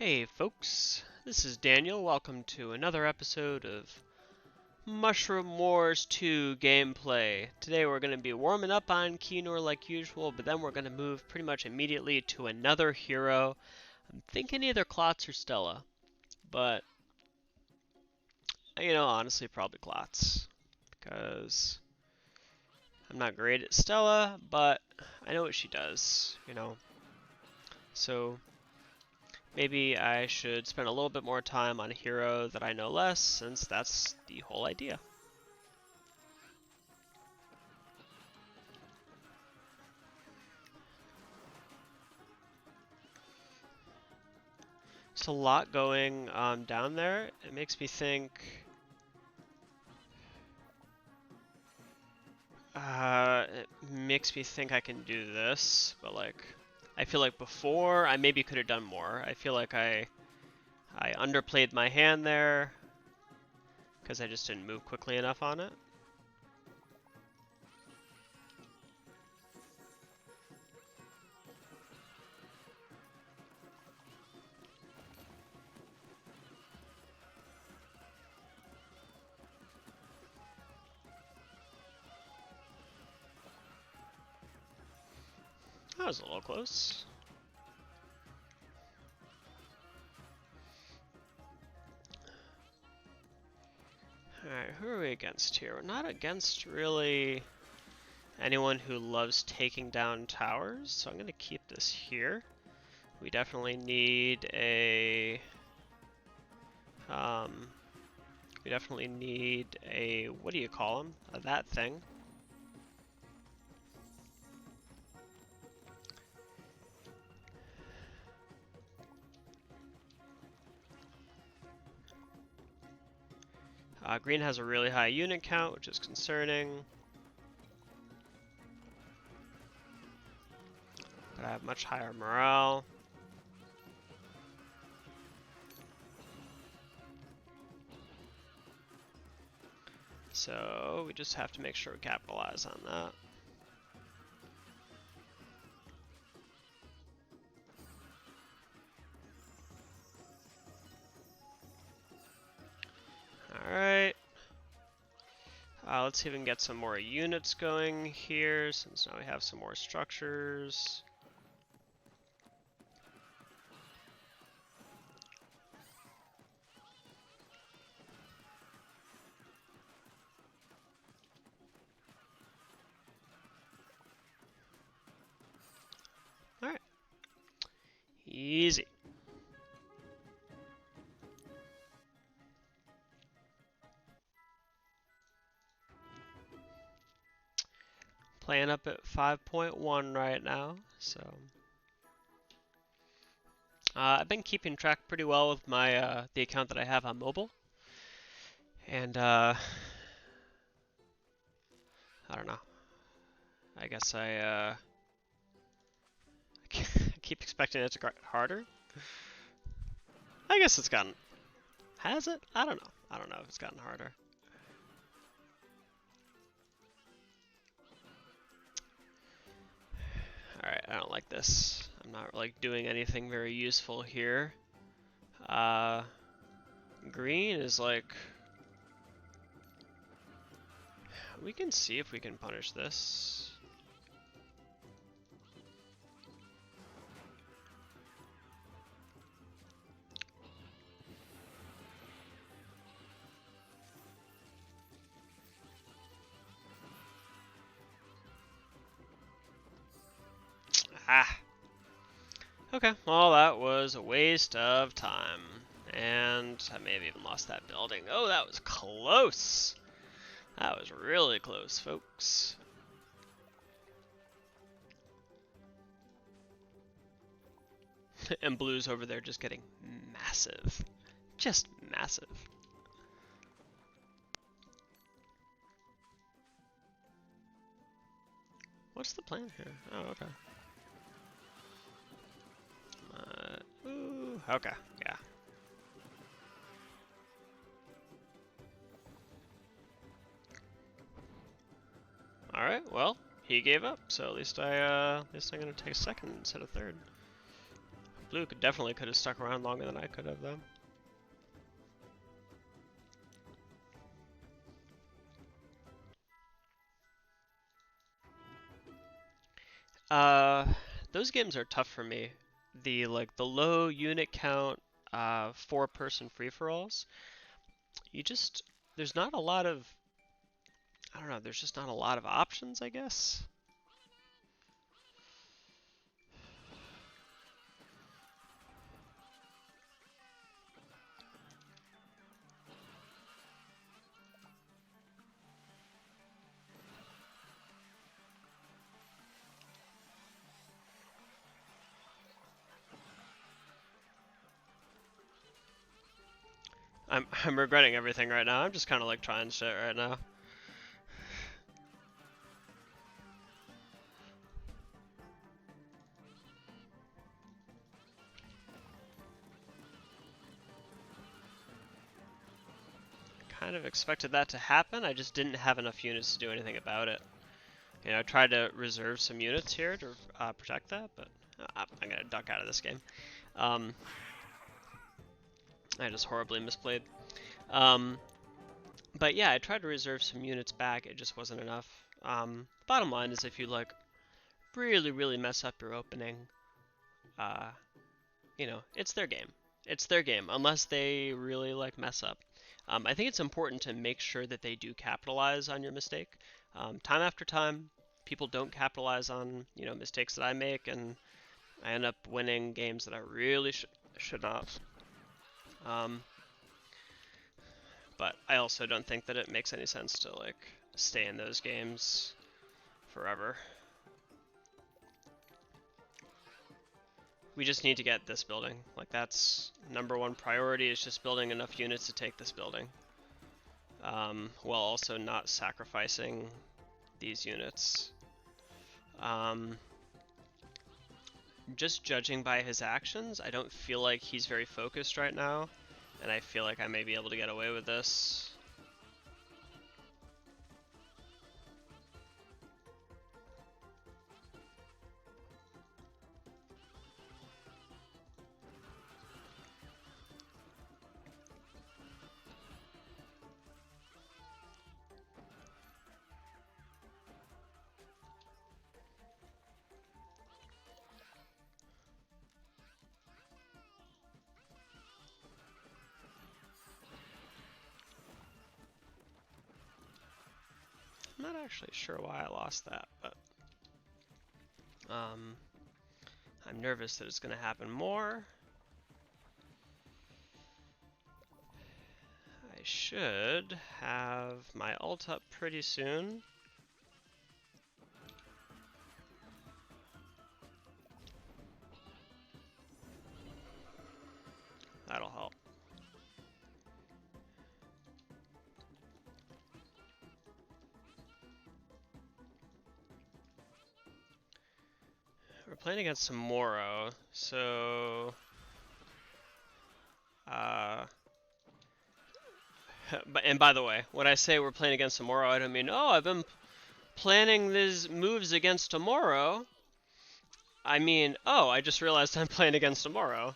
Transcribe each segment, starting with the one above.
Hey folks, this is Daniel. Welcome to another episode of Mushroom Wars 2 gameplay. Today we're going to be warming up on Keenor like usual, but then we're going to move pretty much immediately to another hero. I'm thinking either Klotz or Stella, but honestly probably Klotz, because I'm not great at Stella, but I know what she does. So maybe I should spend a little bit more time on a hero that I know less, since that's the whole idea. There's a lot going down there. It makes me think... I can do this, but I feel like before I maybe could have done more. I feel like I underplayed my hand there because I just didn't move quickly enough on it. That was a little close. Alright, who are we against here? We're not against really anyone who loves taking down towers, so I'm going to keep this here. We definitely need a... what do you call them? That thing. Green has a really high unit count, which is concerning. But I have much higher morale. So we just have to make sure we capitalize on that. Alright. Let's see if we can get some more units going here, since now we have some more structures. Alright. Easy. Playing up at 5.1 right now, so... I've been keeping track pretty well with my the account that I have on mobile. And, I don't know. I guess I keep expecting it to get harder. I guess it's gotten... Has it? I don't know. I don't know if it's gotten harder. Alright, I don't like this. I'm not doing anything very useful here. Green is we can see if we can punish this. Ah. Okay, well that was a waste of time. And I may have even lost that building. Oh, that was close! That was really close, folks. And blue's over there just getting massive. Just massive. What's the plan here? Oh, okay. Ooh, okay, yeah. Alright, well, he gave up, so at least I'm gonna take second instead of third. Blue definitely could have stuck around longer than I could have, though. Those games are tough for me. The low unit count, 4-person free-for-alls. There's not a lot of, I don't know, there's just not a lot of options, I guess. I'm regretting everything right now. I'm just kind of like trying shit right now. Kind of expected that to happen. I just didn't have enough units to do anything about it. You know, I tried to reserve some units here to protect that, but I'm gonna duck out of this game. I just horribly misplayed. But yeah, I tried to reserve some units back. It just wasn't enough. Bottom line is, if you like really mess up your opening, you know, it's their game. It's their game, unless they really like mess up. I think it's important to make sure that they do capitalize on your mistake. Time after time, people don't capitalize on, you know, mistakes that I make, and I end up winning games that I really should not. But I also don't think that it makes any sense to like stay in those games forever. We just need to get this building. Like, that's #1 priority, is just building enough units to take this building. While also not sacrificing these units. Just judging by his actions, I don't feel like he's very focused right now, and I feel like I may be able to get away with this. I'm not actually sure why I lost that, but I'm nervous that it's going to happen more. I should have my ult up pretty soon. That'll help. We're playing against some Moro, so and by the way, when I say we're playing against a Moro, I don't mean, oh, I've been planning these moves against a Moro. I mean, oh, I just realized I'm playing against a Moro.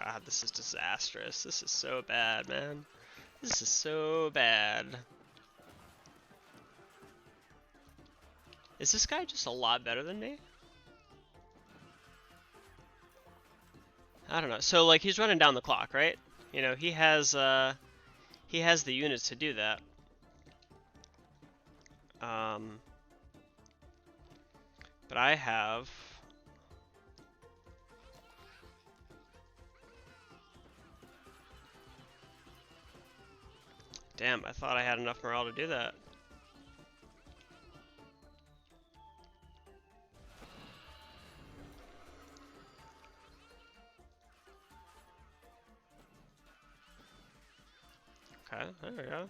God, this is disastrous. This is so bad, man. This is so bad. Is this guy just a lot better than me? I don't know. So, like, he's running down the clock, right? You know, he has the units to do that. But I have... Damn, I thought I had enough morale to do that. Okay, there we go.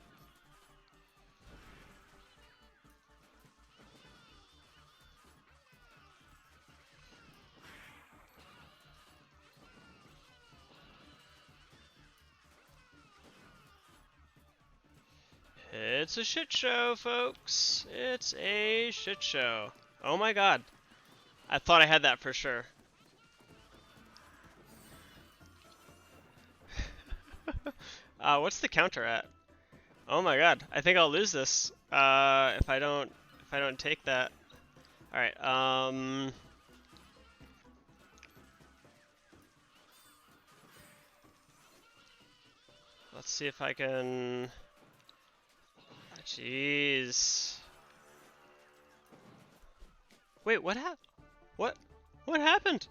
It's a shit show, folks. It's a shit show. Oh my god. I thought I had that for sure. What's the counter at? Oh my god. I think I'll lose this. If I don't take that. Alright, let's see if I can... Jeez. Wait, what happened? What happened?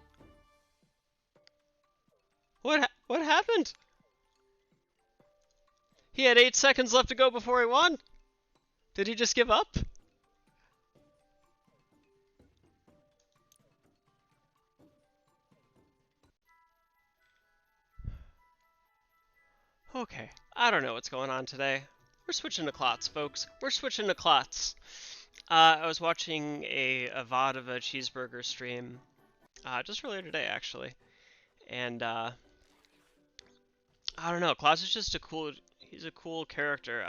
What happened? He had 8 seconds left to go before he won. Did he just give up? Okay, I don't know what's going on today. We're switching to Klotz, folks. We're switching to Klotz. I was watching a VOD of a cheeseburger stream just earlier today, actually. And, I don't know, Klotz is just he's a cool character.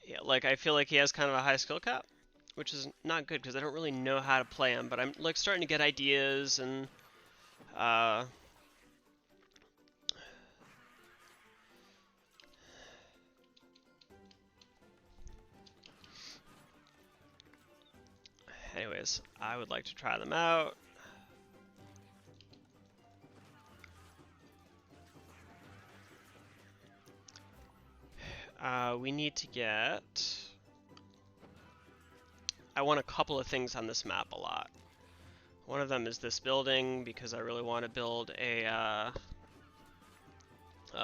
Yeah, like, I feel like he has kind of a high skill cap, which is not good because I don't really know how to play him, but I'm, like, starting to get ideas and, anyways, I would like to try them out. We need to get... I want a couple of things on this map a lot. One of them is this building, because I really want to build a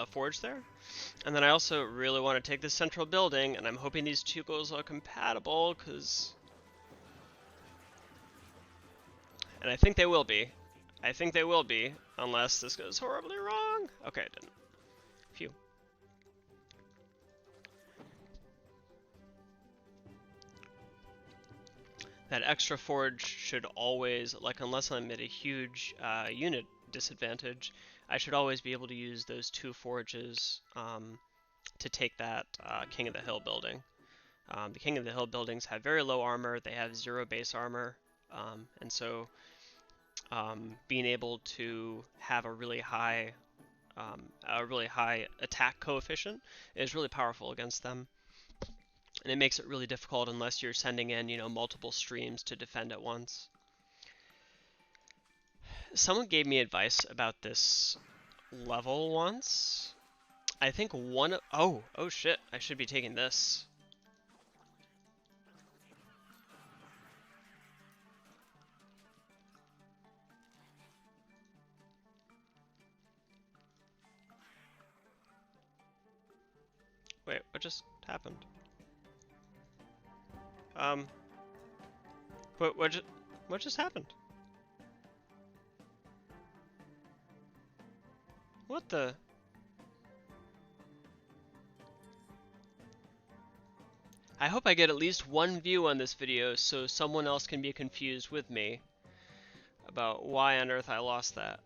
forge there. And then I also really want to take this central building, and I'm hoping these two goals are compatible, because... And I think they will be. I think they will be, unless this goes horribly wrong. Okay, it didn't. Phew. That extra forge should always, like, unless I'm at a huge unit disadvantage, I should always be able to use those 2 forges to take that King of the Hill building. The King of the Hill buildings have very low armor, they have 0 base armor, and so being able to have a really high attack coefficient is really powerful against them. And it makes it really difficult unless you're sending in, multiple streams to defend at once. Someone gave me advice about this level once. I think oh shit, I should be taking this. Wait, what just happened? What just happened? What the? I hope I get at least 1 view on this video so someone else can be confused with me about why on earth I lost that.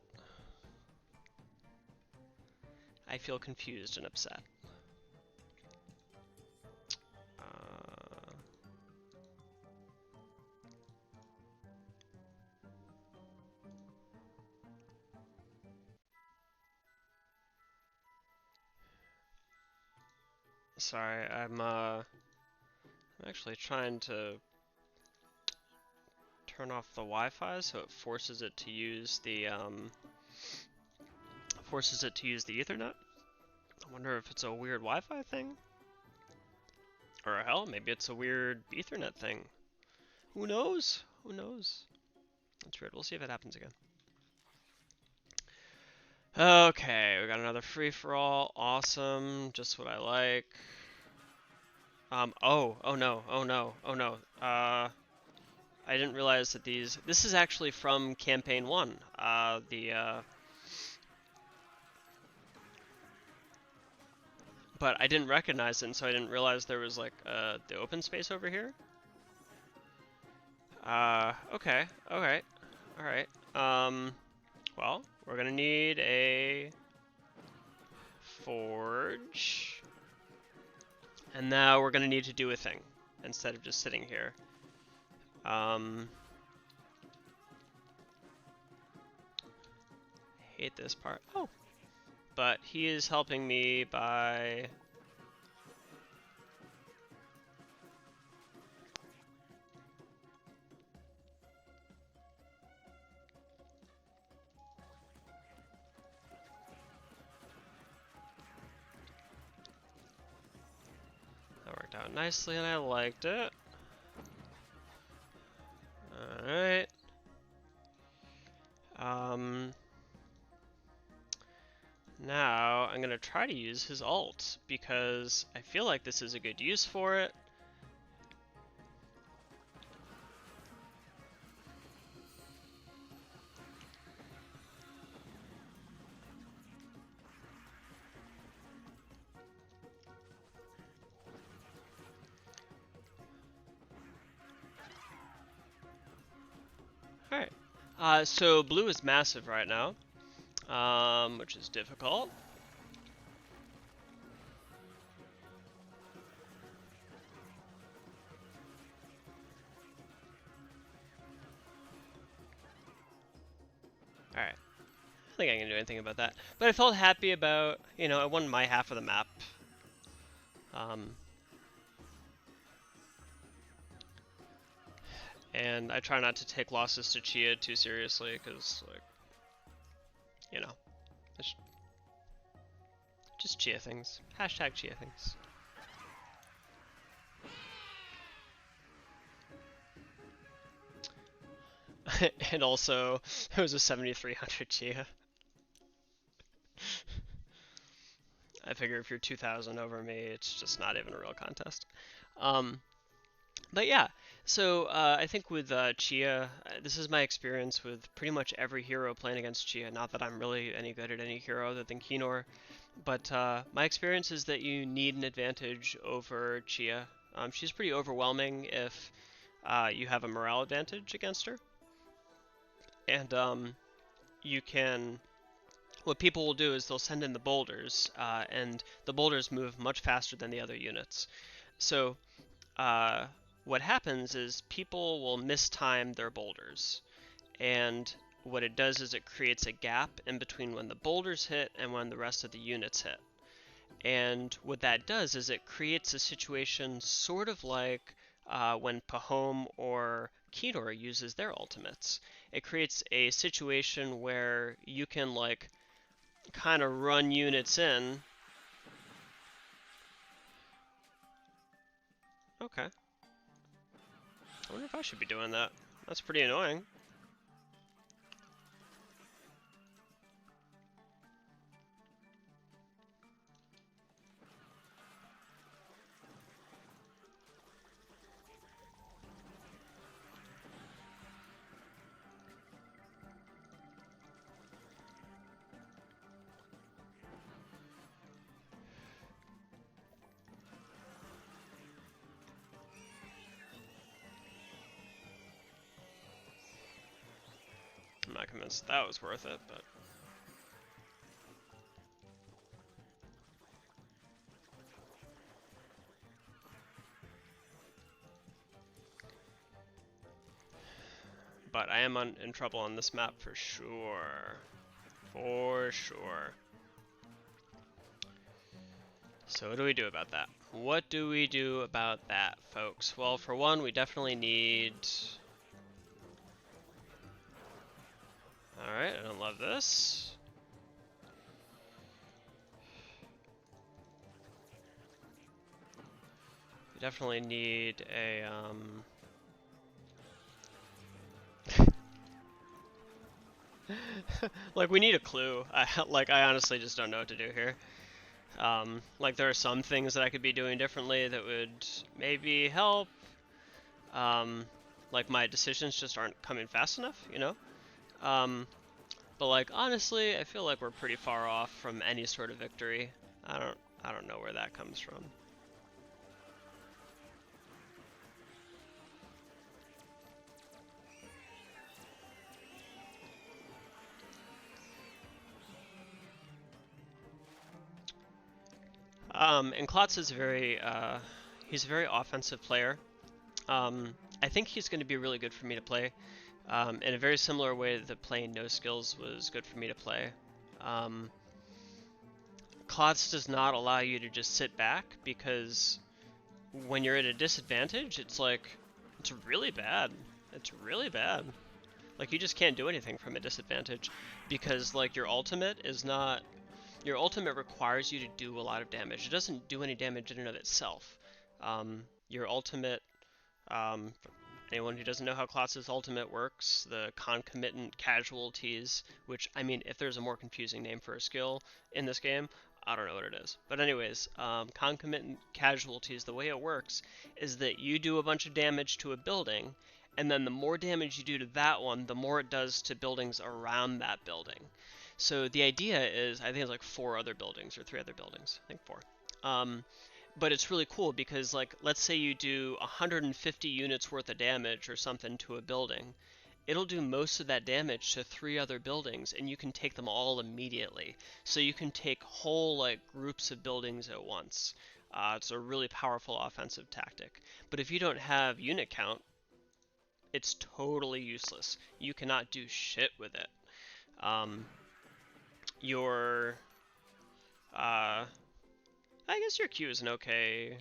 I feel confused and upset. Sorry, I'm actually trying to turn off the Wi-Fi so it forces it to use the Ethernet. I wonder if it's a weird Wi-Fi thing, or hell, maybe it's a weird Ethernet thing. Who knows? Who knows? That's weird. We'll see if it happens again. Okay, we got another free-for-all. Awesome. Just what I like. Oh no. I didn't realize that this is actually from Campaign 1. But I didn't recognize it, and so I didn't realize there was, like, the open space over here. Okay, alright. Well, we're gonna need a forge. And now we're going to need to do a thing instead of just sitting here. Hate this part. Oh. But he is helping me by... That worked out nicely and I liked it. Alright. Now I'm gonna try to use his ult because I feel like this is a good use for it. Alright. So blue is massive right now, which is difficult. Alright. I don't think I can do anything about that. But I felt happy about, you know, I won my half of the map. And I try not to take losses to Chia too seriously, because, like, you know, it's just Chia things. Hashtag Chia things. And also, it was a 7,300 Chia. I figure if you're 2,000 over me, it's just not even a real contest. But yeah, so I think with Chia, this is my experience with pretty much every hero playing against Chia. Not that I'm really any good at any hero other than Kinor, but my experience is that you need an advantage over Chia. She's pretty overwhelming if you have a morale advantage against her. And you can... What people will do is they'll send in the boulders, and the boulders move much faster than the other units. So what happens is people will mistime their boulders, and what it does is it creates a gap in between when the boulders hit and when the rest of the units hit. And what that does is it creates a situation sort of like when Pahom or Kinor uses their ultimates. It creates a situation where you can, like, kind of run units in. Okay. I wonder if I should be doing that. That's pretty annoying. I'm not convinced that was worth it, but... But I am in trouble on this map for sure. For sure. So what do we do about that? What do we do about that, folks? Well, for one, we definitely need... Alright, I don't love this. We definitely need a, like, we need a clue. I honestly just don't know what to do here. Like, there are some things that I could be doing differently that would maybe help. Like, my decisions just aren't coming fast enough, you know? But, like, honestly, I feel like we're pretty far off from any sort of victory. I don't know where that comes from. And Klotz is he's a very offensive player. I think he's going to be really good for me to play. In a very similar way that playing no skills was good for me to play. Klotz does not allow you to just sit back, because when you're at a disadvantage, it's really bad. It's really bad. Like, you just can't do anything from a disadvantage, because like your ultimate requires you to do a lot of damage. It doesn't do any damage in and of itself. Your ultimate, for anyone who doesn't know how Klotz's ultimate works, the concomitant casualties, which, I mean, if there's a more confusing name for a skill in this game, I don't know what it is. But anyways, concomitant casualties, the way it works is that you do a bunch of damage to a building, and then the more damage you do to that one, the more it does to buildings around that building. So the idea is, I think it's like 4 other buildings or 3 other buildings. I think 4. But it's really cool because, like, let's say you do 150 units worth of damage or something to a building. It'll do most of that damage to 3 other buildings, and you can take them all immediately. So you can take whole, like, groups of buildings at once. It's a really powerful offensive tactic. But if you don't have unit count, it's totally useless. You cannot do shit with it. Your I guess your Q is an okay.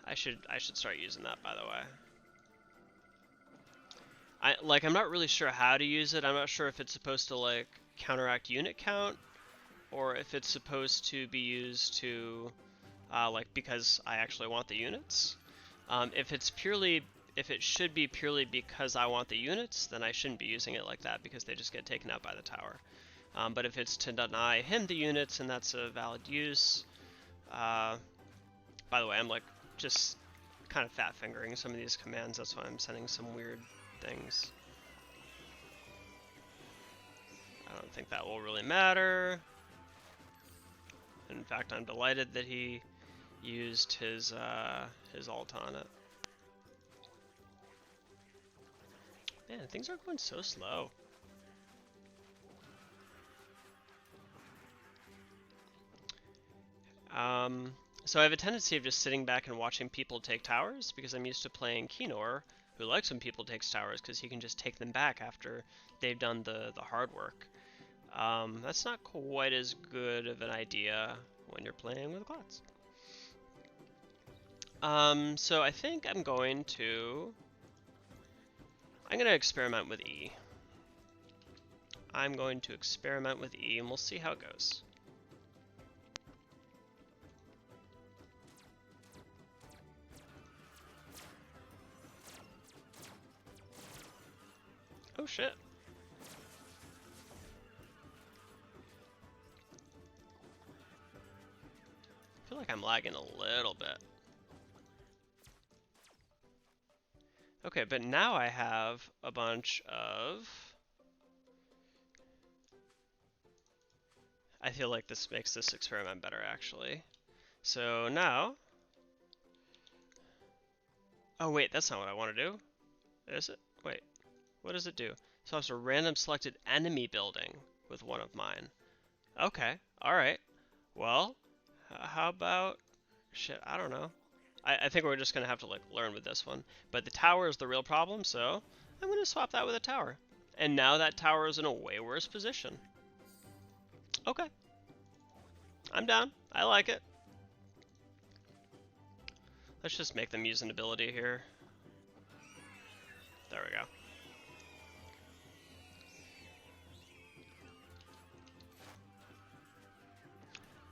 I should start using that, by the way. I'm not really sure how to use it. I'm not sure if it's supposed to like counteract unit count, or if it's supposed to be used to like, because I actually want the units. If it should be purely because I want the units, then I shouldn't be using it like that, because they just get taken out by the tower. But if it's to deny him the units, and that's a valid use. By the way, I'm like just kind of fat fingering some of these commands, that's why I'm sending some weird things. I don't think that will really matter. In fact, I'm delighted that he used his ult on it. Man, things are going so slow. So I have a tendency of just sitting back and watching people take towers, because I'm used to playing Kinor, who likes when people take towers, because he can just take them back after they've done the hard work. That's not quite as good of an idea when you're playing with Klotz. So I think I'm going to experiment with E. I'm going to experiment with E, and we'll see how it goes. Oh shit. I feel like I'm lagging a little bit. Okay, but now I have a bunch of... I feel like this makes this experiment better, actually. So now... Oh wait, that's not what I want to do. Is it? Wait. What does it do? So it's a random selected enemy building with one of mine. Okay, alright. Well, how about... Shit, I don't know. I think we're just going to have to like learn with this one. But the tower is the real problem, so I'm going to swap that with a tower. And now that tower is in a way worse position. Okay. I'm down. I like it. Let's just make them use an ability here. There we go.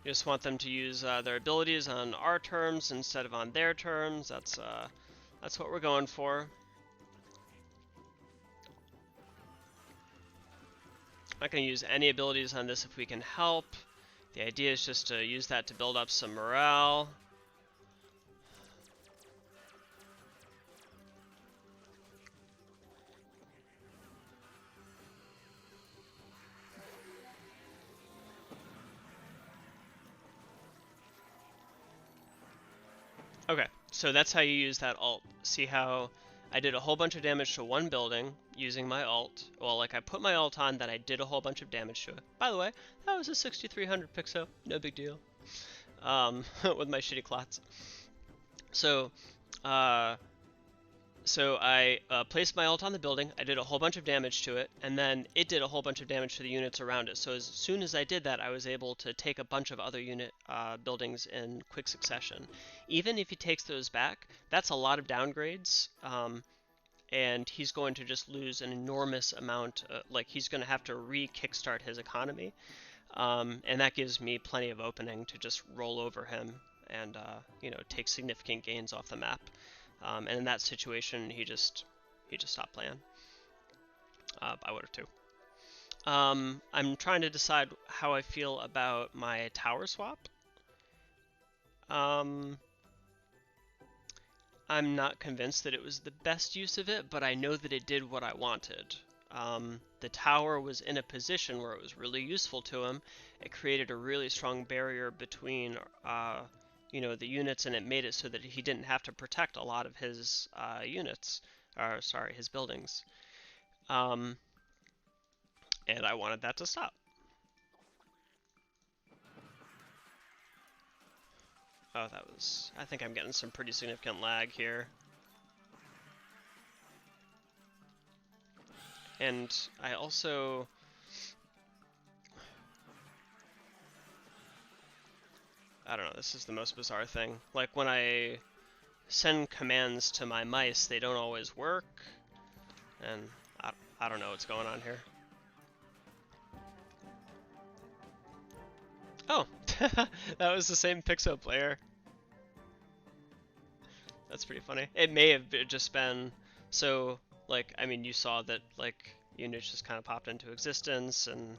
You just want them to use their abilities on our terms instead of on their terms. That's what we're going for. I'm not going to use any abilities on this if we can help. The idea is just to use that to build up some morale. Okay, so that's how you use that ult. See how I did a whole bunch of damage to one building using my ult. Well, like I put my ult on, then I did a whole bunch of damage to it. By the way, that was a 6300 pixel, no big deal. with my shitty Klotz. So, uh, so I placed my ult on the building. I did a whole bunch of damage to it, and then it did a whole bunch of damage to the units around it. So as soon as I did that, I was able to take a bunch of other unit buildings in quick succession. Even if he takes those back, that's a lot of downgrades, and he's going to just lose an enormous amount. Like he's going to have to re-kickstart his economy, and that gives me plenty of opening to just roll over him and take significant gains off the map. And in that situation, he just stopped playing. I would have too. I'm trying to decide how I feel about my tower swap. I'm not convinced that it was the best use of it, but I know that it did what I wanted. The tower was in a position where it was really useful to him. It created a really strong barrier between the units, and it made it so that he didn't have to protect a lot of his his buildings. And I wanted that to stop. Oh, I think I'm getting some pretty significant lag here. And I also... I don't know, this is the most bizarre thing. Like, when I send commands to my mice, they don't always work. And I don't know what's going on here. Oh, that was the same Pixo player. That's pretty funny. It may have just been... So, like, I mean, you saw that, like, units just kind of popped into existence, and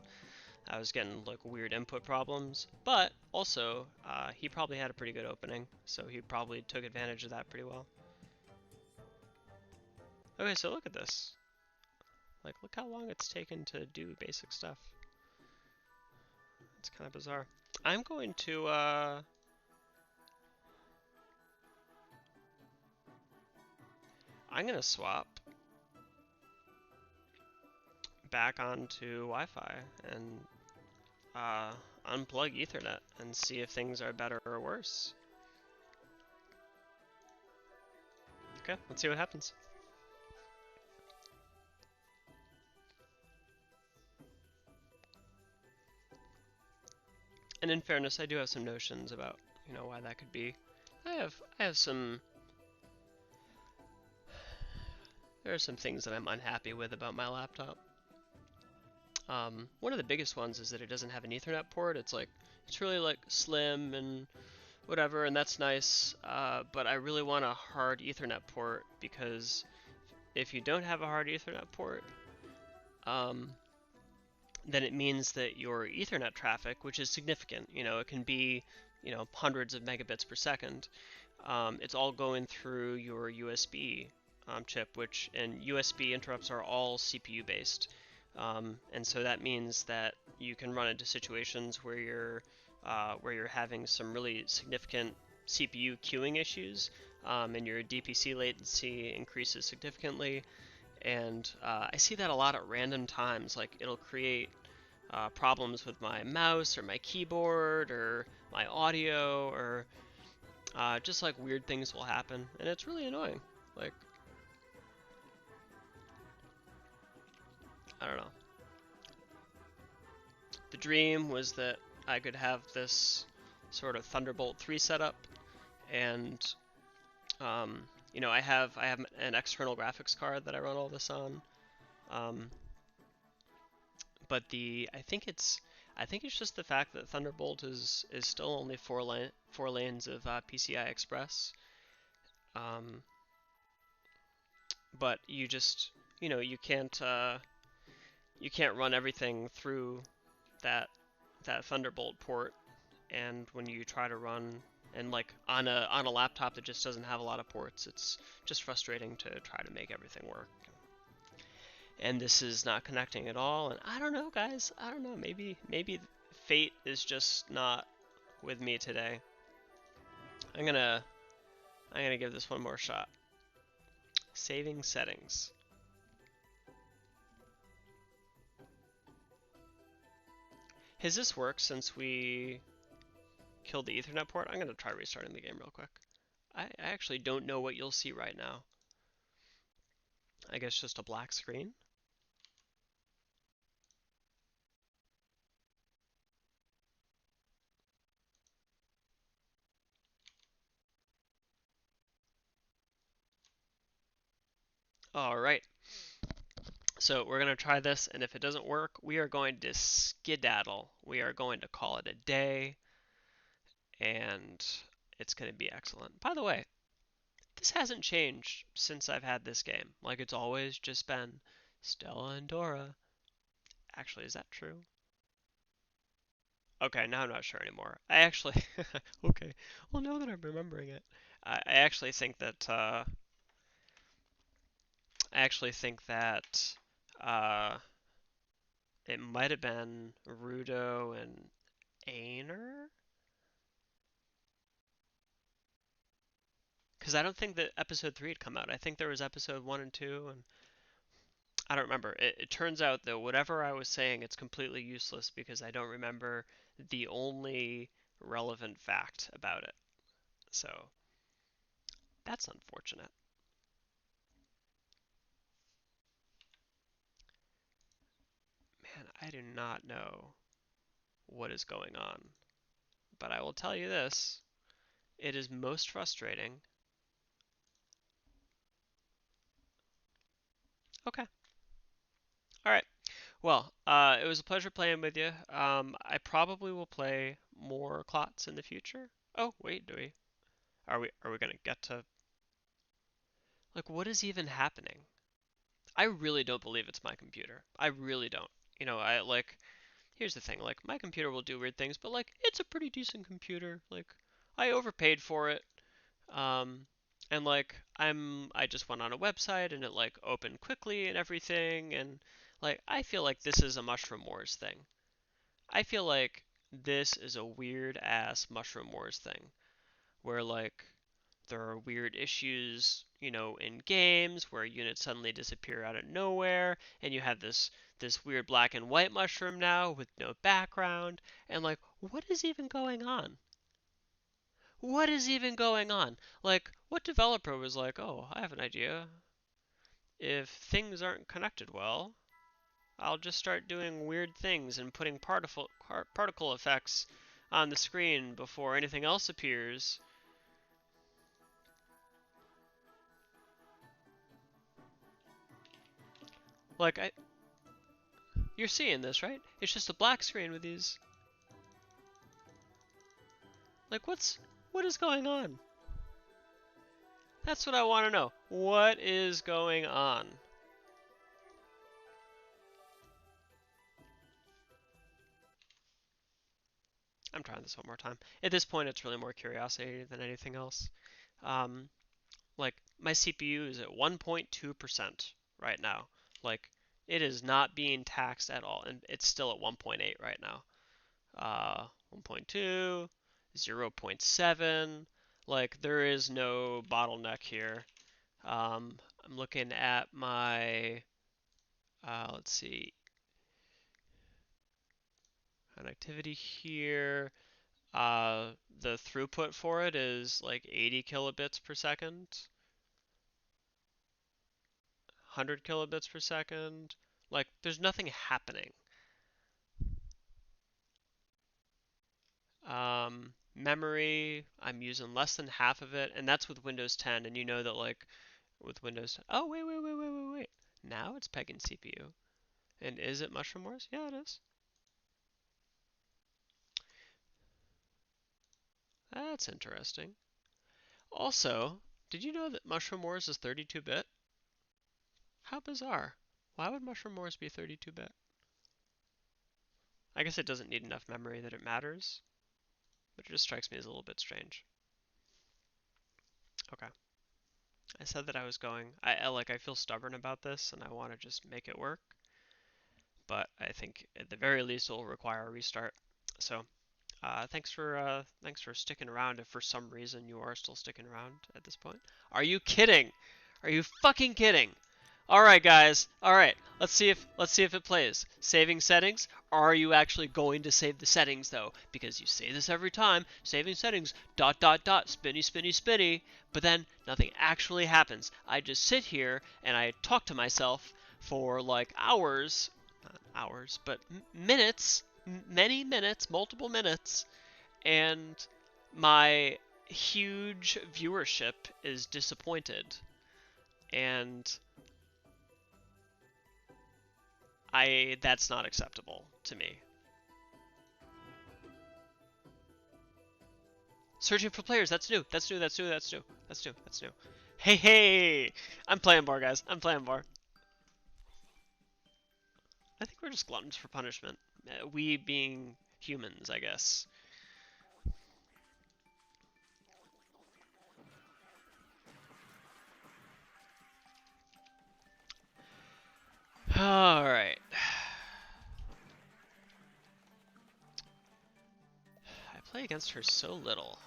I was getting, like, weird input problems. But, also, he probably had a pretty good opening, so he probably took advantage of that pretty well. Okay, so look at this. Like, look how long it's taken to do basic stuff. It's kind of bizarre. I'm going to, I'm gonna swap back onto Wi-Fi and unplug Ethernet and see if things are better or worse. Okay, let's see what happens. And in fairness, I do have some notions about, why that could be. I have some... There are some things that I'm unhappy with about my laptop. One of the biggest ones is that it doesn't have an Ethernet port. It's really like slim and whatever, and that's nice. But I really want a hard Ethernet port, because if you don't have a hard Ethernet port, then it means that your Ethernet traffic, which is significant, it can be, hundreds of megabits per second, it's all going through your USB chip, and USB interrupts are all CPU based. And so that means that you can run into situations where you're having some really significant CPU queuing issues, and your DPC latency increases significantly. And I see that a lot at random times. Like, it'll create problems with my mouse or my keyboard or my audio, or just like weird things will happen, and it's really annoying. Like, I don't know. The dream was that I could have this sort of Thunderbolt 3 setup, and I have an external graphics card that I run all this on. But I think it's just the fact that Thunderbolt is still only four lanes of PCI Express. But you just you can't run everything through that Thunderbolt port, and when you try to run and like on a laptop that just doesn't have a lot of ports, it's just frustrating to try to make everything work. And this is not connecting at all, and I don't know, guys. I don't know. Maybe fate is just not with me today. I'm gonna give this one more shot. Saving settings. Has this worked since we kill the Ethernet port. I'm gonna try restarting the game real quick. I actually don't know what you'll see right now. I guess just a black screen. All right. So we're going to try this, and if it doesn't work, we are going to skedaddle. We are going to call it a day, and it's going to be excellent. By the way, this hasn't changed since I've had this game. Like, it's always just been Stella and Dora. Actually, is that true? Okay, now I'm not sure anymore. I actually, okay, well, now that I'm remembering it, I actually think that, uh, it might have been Rudo and Aner? Because I don't think that episode 3 had come out. I think there was episode 1 and 2, and I don't remember. It turns out that whatever I was saying, it's completely useless because I don't remember the only relevant fact about it. So that's unfortunate. Man, I do not know what is going on. But I will tell you this, it is most frustrating. Okay. All right. Well, it was a pleasure playing with you. I probably will play more Klotz in the future. Oh, wait, do we? Are we gonna get to like what is even happening? I really don't believe it's my computer. I really don't. I like here's the thing, like my computer will do weird things, but like it's a pretty decent computer. Like I overpaid for it. Um and like I just went on a website and it like opened quickly and everything and like I feel like this is a Mushroom Wars thing. I feel like this is a weird ass Mushroom Wars thing where like there are weird issues, in games where units suddenly disappear out of nowhere, and you have this weird black and white mushroom now with no background, and like, what is even going on? What is even going on? Like, what developer was like, oh, I have an idea. If things aren't connected well, I'll just start doing weird things and putting particle effects on the screen before anything else appears. Like, you're seeing this, right? It's just a black screen with these. Like, what is going on? That's what I want to know. What is going on? I'm trying this one more time. At this point, it's really more curiosity than anything else. Um, like, my CPU is at 1.2% right now. Like, it is not being taxed at all, and it's still at 1.8 right now. 1.2, 0.7. Like, there is no bottleneck here. I'm looking at my, let's see, connectivity here. The throughput for it is like 80 kilobits per second, 100 kilobits per second. Like, there's nothing happening. Memory, I'm using less than half of it, and that's with Windows 10. And you know that, like, with Windows 10. Oh, wait. Now it's pegging CPU. And is it Mushroom Wars? Yeah, it is. That's interesting. Also, did you know that Mushroom Wars is 32-bit? How bizarre. Why would Mushroom Wars be 32-bit? I guess it doesn't need enough memory that it matters, but it just strikes me as a little bit strange. Okay. I said that I was going. I feel stubborn about this and I want to just make it work, but I think at the very least it will require a restart. So, thanks for sticking around if for some reason you are still sticking around at this point. Are you kidding? Are you fucking kidding? All right, guys. All right. Let's see if it plays. Saving settings. Are you actually going to save the settings though? Because you say this every time. Saving settings. ... Spinny, spinny, spinny. But then nothing actually happens. I just sit here and I talk to myself for like hours, not hours, but minutes, many minutes, multiple minutes, and my huge viewership is disappointed. And that's not acceptable to me. Searching for players, that's new. That's new, that's new, that's new. That's new, that's new. Hey, hey! I'm playing bar, guys. I'm playing bar. I think we're just gluttons for punishment. We being humans, I guess. Alright. I play against her so little.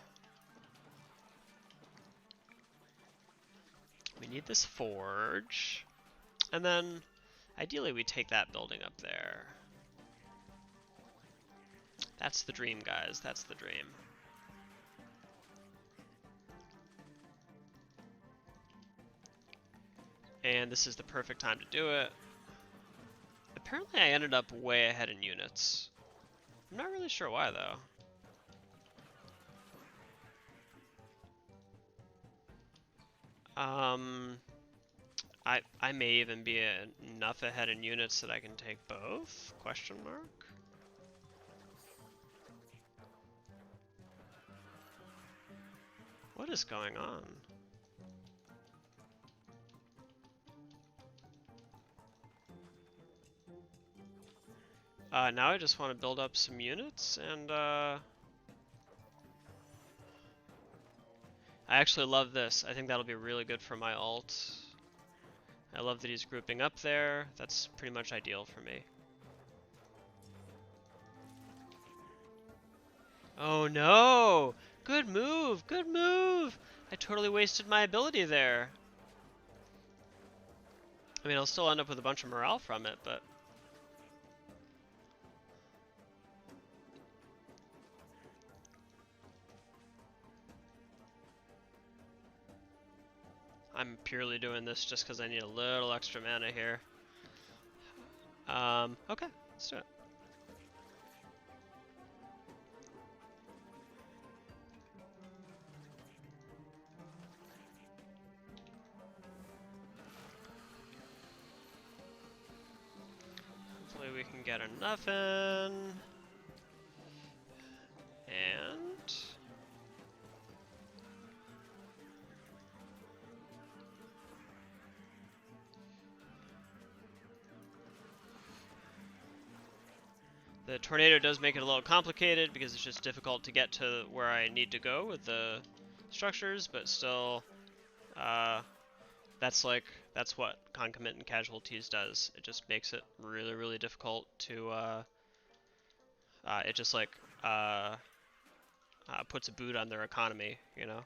We need this forge. And then, ideally we take that building up there. That's the dream, guys. That's the dream. And this is the perfect time to do it. Apparently I ended up way ahead in units. I'm not really sure why, though. I may even be enough ahead in units that I can take both? Question mark? What is going on? Now I just want to build up some units, and I actually love this. I think that'll be really good for my ult. I love that he's grouping up there. That's pretty much ideal for me. Oh no! Good move! Good move! I totally wasted my ability there. I mean, I'll still end up with a bunch of morale from it, but... I'm purely doing this just because I need a little extra mana here. Okay, let's do it. Hopefully we can get enough in. And... the tornado does make it a little complicated because it's just difficult to get to where I need to go with the structures, but still, that's what concomitant casualties does. It just makes it really, really difficult to, it just puts a boot on their economy, you know?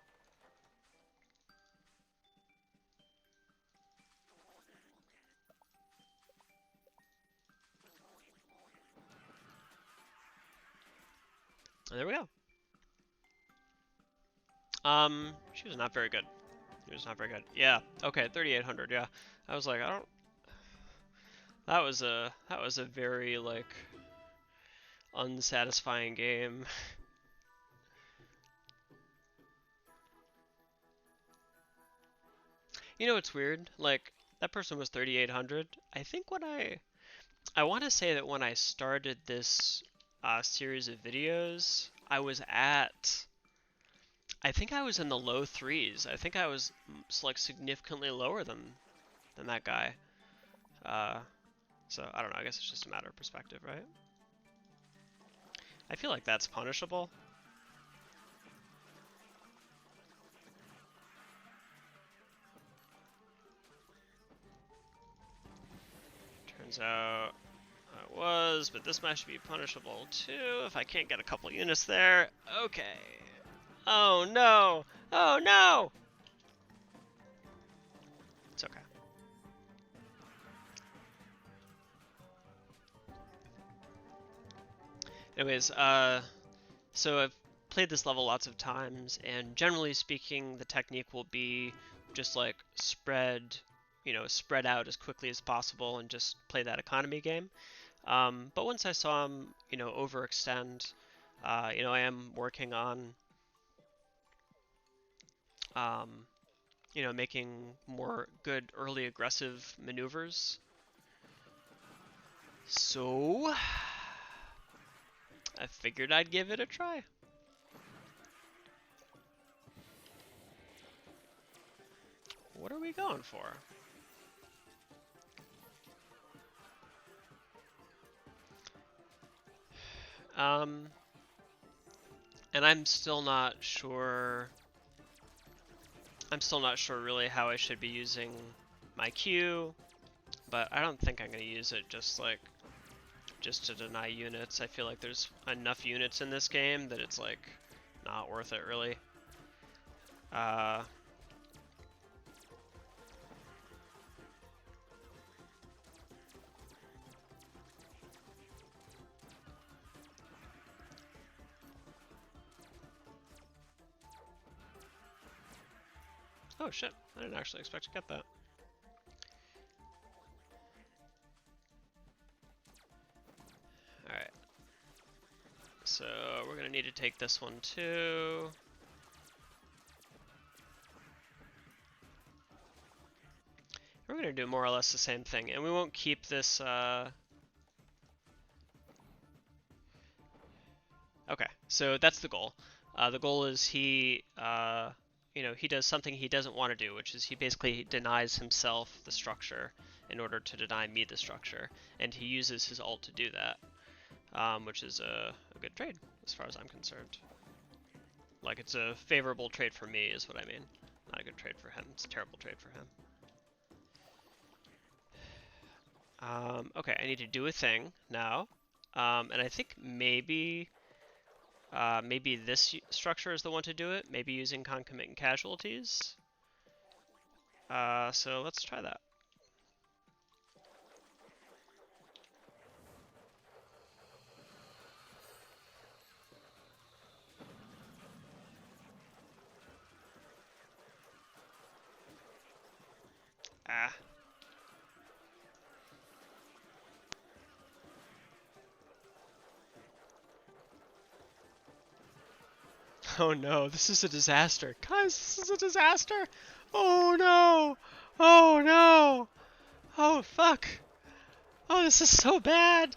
And there we go. She was not very good. She was not very good. Yeah, okay, 3,800, yeah. I was like, I don't... That was a very, like, unsatisfying game. You know what's weird? Like, that person was 3,800. I think when I want to say that when I started this series of videos, I think I was in the low threes. I think I was like significantly lower than that guy. So I don't know. I guess it's just a matter of perspective, right? I feel like that's punishable. Turns out it was, but this might be punishable too if I can't get a couple units there. Okay. Oh no! Oh no! It's okay. Anyways, so I've played this level lots of times, and generally speaking, the technique will be just like spread out as quickly as possible and just play that economy game. But once I saw him, overextend, I am working on, um, making more good early aggressive maneuvers. So I figured I'd give it a try. What are we going for? And I'm still not sure. I'm still not sure really how I should be using my Q, but I don't think I'm gonna use it just to deny units. I feel like there's enough units in this game that it's like not worth it really. Oh shit, I didn't actually expect to get that. Alright. So we're gonna need to take this one too. We're gonna do more or less the same thing, and we won't keep this, Okay, so that's the goal. The goal is he does something he doesn't want to do, which is he basically denies himself the structure in order to deny me the structure, and he uses his ult to do that, which is a good trade as far as I'm concerned. Like, it's a favorable trade for me is what I mean. Not a good trade for him. It's a terrible trade for him. Okay, I need to do a thing now, and I think maybe this structure is the one to do it, maybe using concomitant casualties. So let's try that. Ah. Oh no, this is a disaster. Guys, this is a disaster! Oh no! Oh no! Oh fuck! Oh, this is so bad!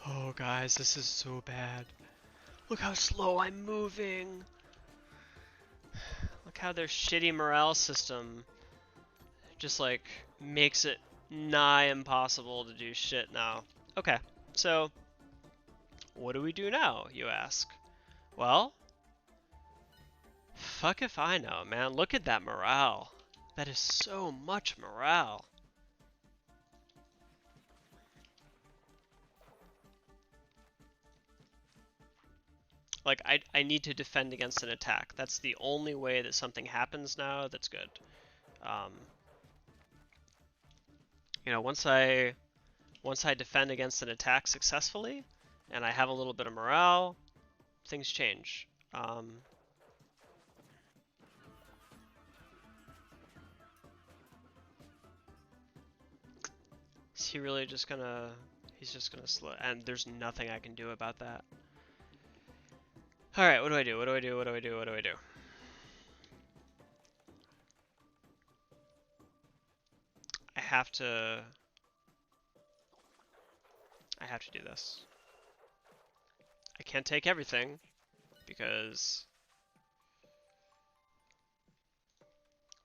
Oh guys, this is so bad. Look how slow I'm moving! Look how their shitty morale system just like makes it nigh impossible to do shit now. Okay, so what do we do now, you ask? Well, fuck if I know, man. Look at that morale. That is so much morale. Like, I need to defend against an attack. That's the only way that something happens now that's good. Once I defend against an attack successfully, and I have a little bit of morale, things change. Is he really just gonna... He's just gonna slow... And there's nothing I can do about that. Alright, what do I do? What do I do? What do I do? What do I do? I have to do this. I can't take everything, because...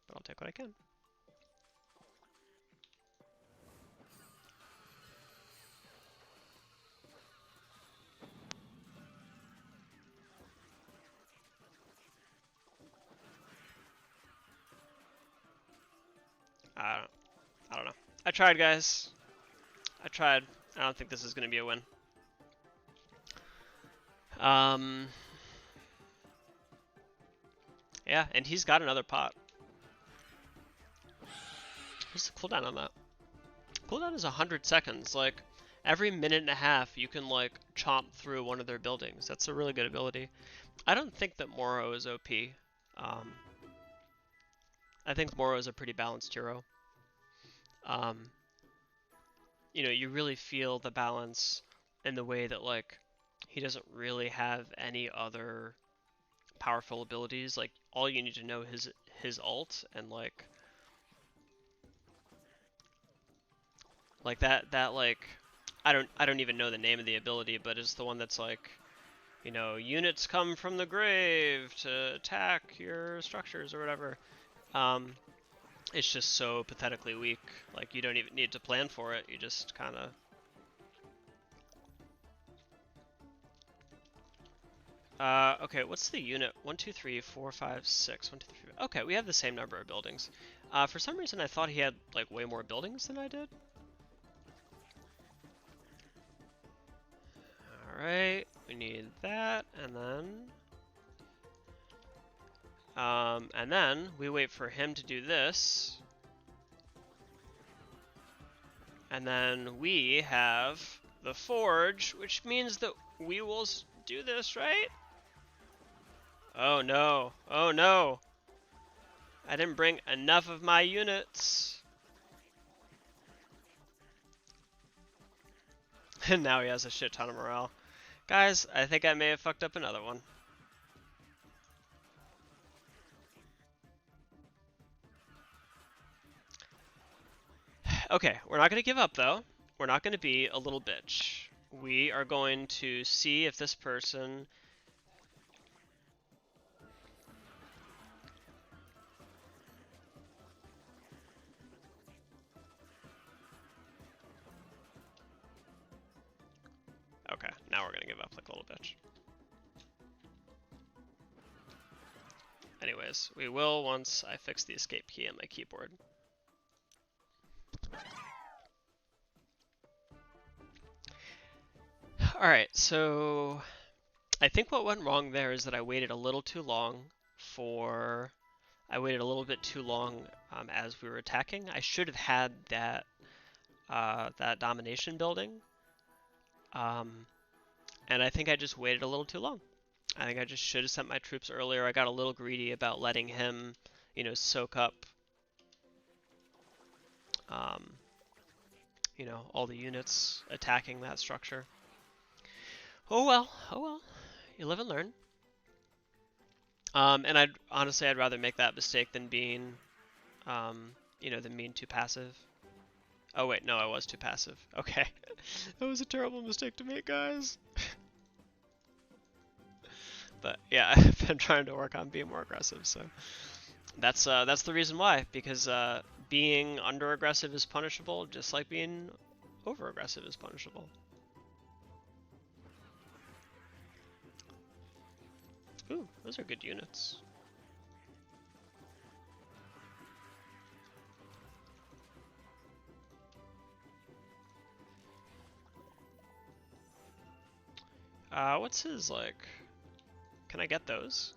But I'll take what I can. I don't know. I tried, guys. I tried. I don't think this is going to be a win. Yeah, and he's got another pot. What's the cooldown on that? Cooldown is 100 seconds. Like, every minute and a half, you can, like, chomp through one of their buildings. That's a really good ability. I don't think that Moro is OP. I think Moro is a pretty balanced hero. You know, you really feel the balance in the way that, like, he doesn't really have any other powerful abilities. Like, all you need to know is his ult, and, like that like I don't even know the name of the ability, but it's the one that's like, you know, units come from the grave to attack your structures or whatever. It's just so pathetically weak. Like, you don't even need to plan for it. You just kind of... okay, what's the unit? 1, 2, 3, 4, 5, 6. 1, 2, 3. Okay, we have the same number of buildings. For some reason, I thought he had, like, way more buildings than I did. Alright, we need that, and then we wait for him to do this. And then we have the forge, which means that we will do this, right? Oh no, oh no. I didn't bring enough of my units. And now he has a shit ton of morale. Guys, I think I may have fucked up another one. Okay, we're not going to give up though. We're not going to be a little bitch. We are going to see if this person... Okay, now we're going to give up like a little bitch. Anyways, we will once I fix the escape key on my keyboard. Alright, so I think what went wrong there is that I waited a little too long for... I waited a little bit too long as we were attacking. I should have had that that domination building. And I think I just waited a little too long. I think I just should have sent my troops earlier. I got a little greedy about letting him, you know, soak up, you know, all the units attacking that structure. Oh well, oh well. You live and learn. And I'd rather make that mistake than being, you know, than being too passive. Oh wait, no, I was too passive. Okay, that was a terrible mistake to make, guys. But yeah, I've been trying to work on being more aggressive, so that's the reason why. Because being under aggressive is punishable, just like being over aggressive is punishable. Ooh, those are good units. What's his, like... Can I get those?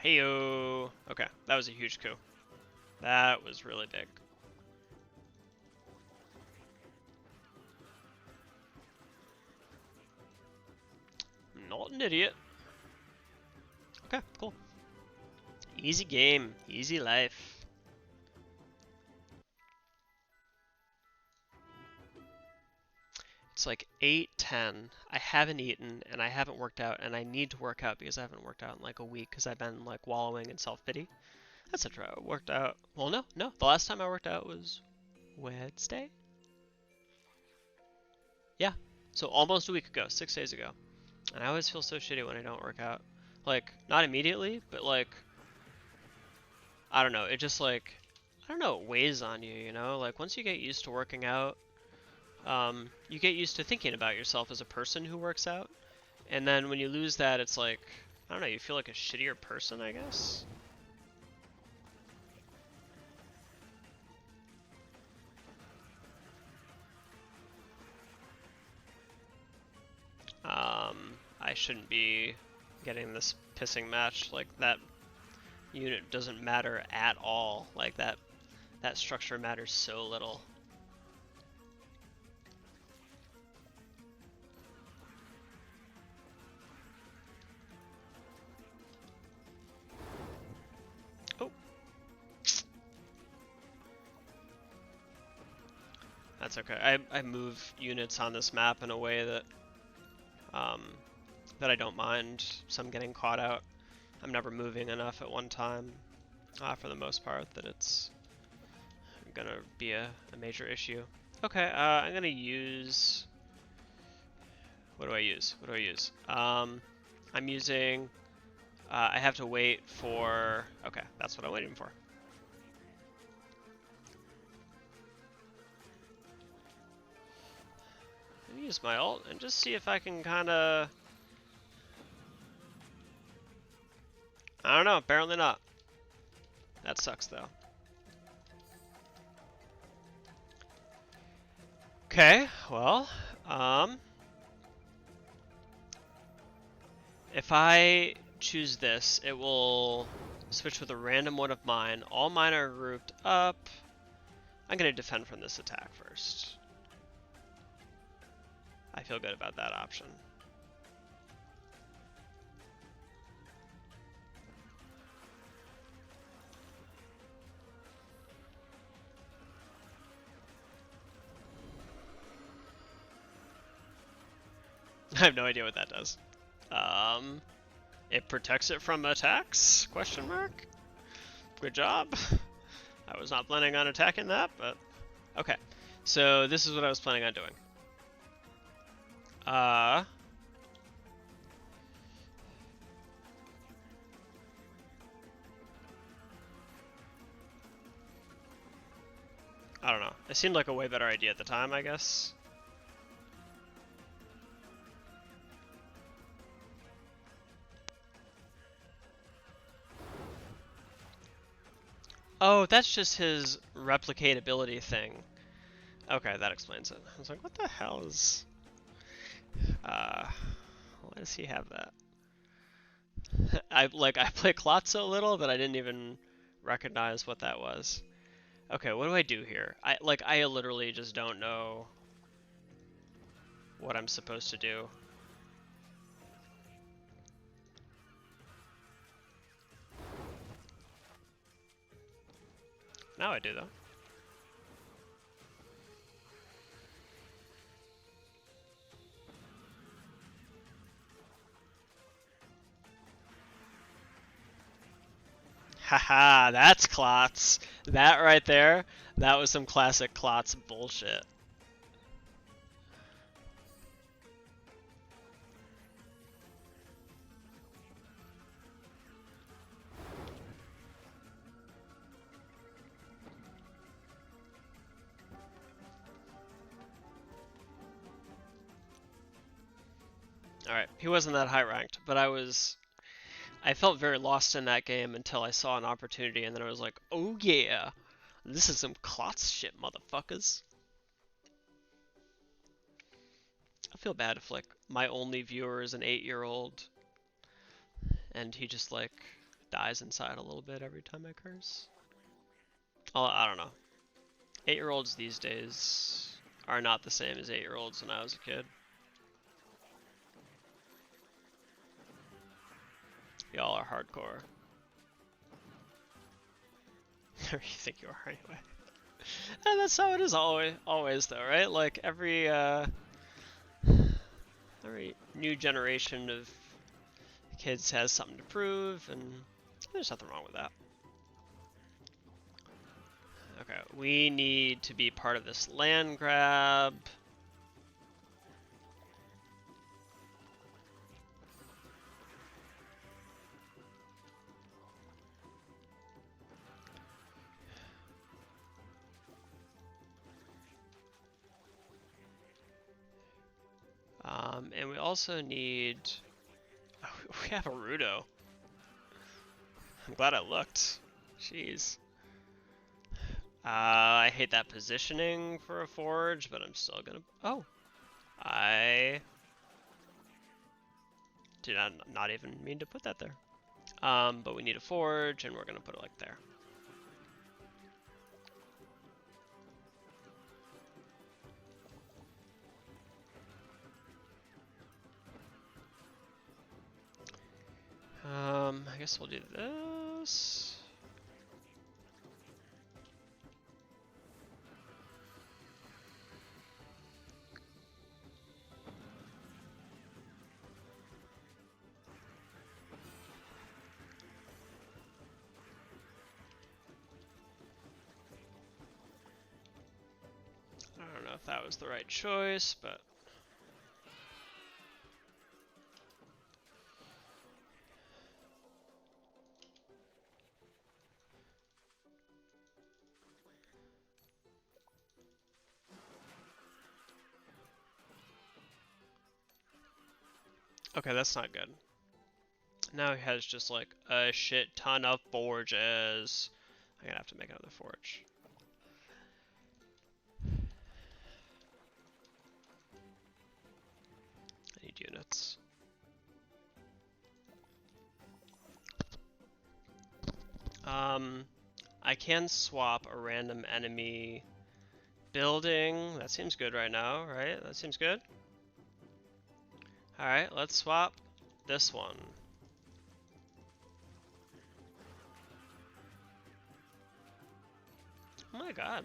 Heyo! Okay, that was a huge coup. That was really big. I'm not an idiot. Okay, cool. Easy game, easy life. It's like 8:10. I haven't eaten and I haven't worked out, and I need to work out because I haven't worked out in like a week because I've been like wallowing in self-pity. That's not true. I worked out. Well, no. The last time I worked out was Wednesday? Yeah. So almost a week ago, 6 days ago. And I always feel so shitty when I don't work out. Like, not immediately, but like, I don't know, it just like, I don't know, it weighs on you, you know? Like, once you get used to working out, you get used to thinking about yourself as a person who works out. And then when you lose that, it's like, I don't know, you feel like a shittier person, I guess? I shouldn't be getting this pissing match. Like, that unit doesn't matter at all. Like, that structure matters so little. Oh. That's okay. I move units on this map in a way that that I don't mind some getting caught out. I'm never moving enough at one time, for the most part, that it's gonna be a major issue. Okay, I'm gonna use... What do I use? What do I use? I'm using... I have to wait for... Okay, that's what I'm waiting for. I'm gonna use my ult and just see if I can kinda... I don't know, apparently not. That sucks though. Okay, well, if I choose this, it will switch with a random one of mine. All mine are grouped up. I'm gonna defend from this attack first. I feel good about that option. I have no idea what that does. It protects it from attacks? Question mark? Good job. I was not planning on attacking that, but okay. So this is what I was planning on doing. I don't know. It seemed like a way better idea at the time, I guess. Oh, that's just his replicatability thing. Okay, that explains it. I was like, what the hell is... why does he have that? I play Klotz a little, but I didn't even recognize what that was. Okay, what do I do here? I literally just don't know what I'm supposed to do. Now I do, though. Haha, that's Klotz. That right there, that was some classic Klotz bullshit. Alright, he wasn't that high ranked, but I felt very lost in that game until I saw an opportunity, and then I was like, oh yeah, this is some Klotz shit, motherfuckers. I feel bad if, like, my only viewer is an 8-year-old, and he just, like, dies inside a little bit every time I curse. Oh, I don't know. 8-year-olds these days are not the same as 8-year-olds when I was a kid. Y'all are hardcore. You think you are anyway. And that's how it is always though, right? Like every new generation of kids has something to prove, and there's nothing wrong with that. Okay, we need to be part of this land grab. also need... Oh, we have a Rudo. I'm glad I looked. Jeez. I hate that positioning for a forge, but I'm still gonna... Oh! I did not even mean to put that there. But we need a forge, and we're gonna put it like there. I guess we'll do this. I don't know if that was the right choice, but... Okay, that's not good. Now he has just like a shit ton of forges. I'm gonna have to make another forge. I need units. I can swap a random enemy building. That seems good right now, right? That seems good. Alright, let's swap this one. Oh my god.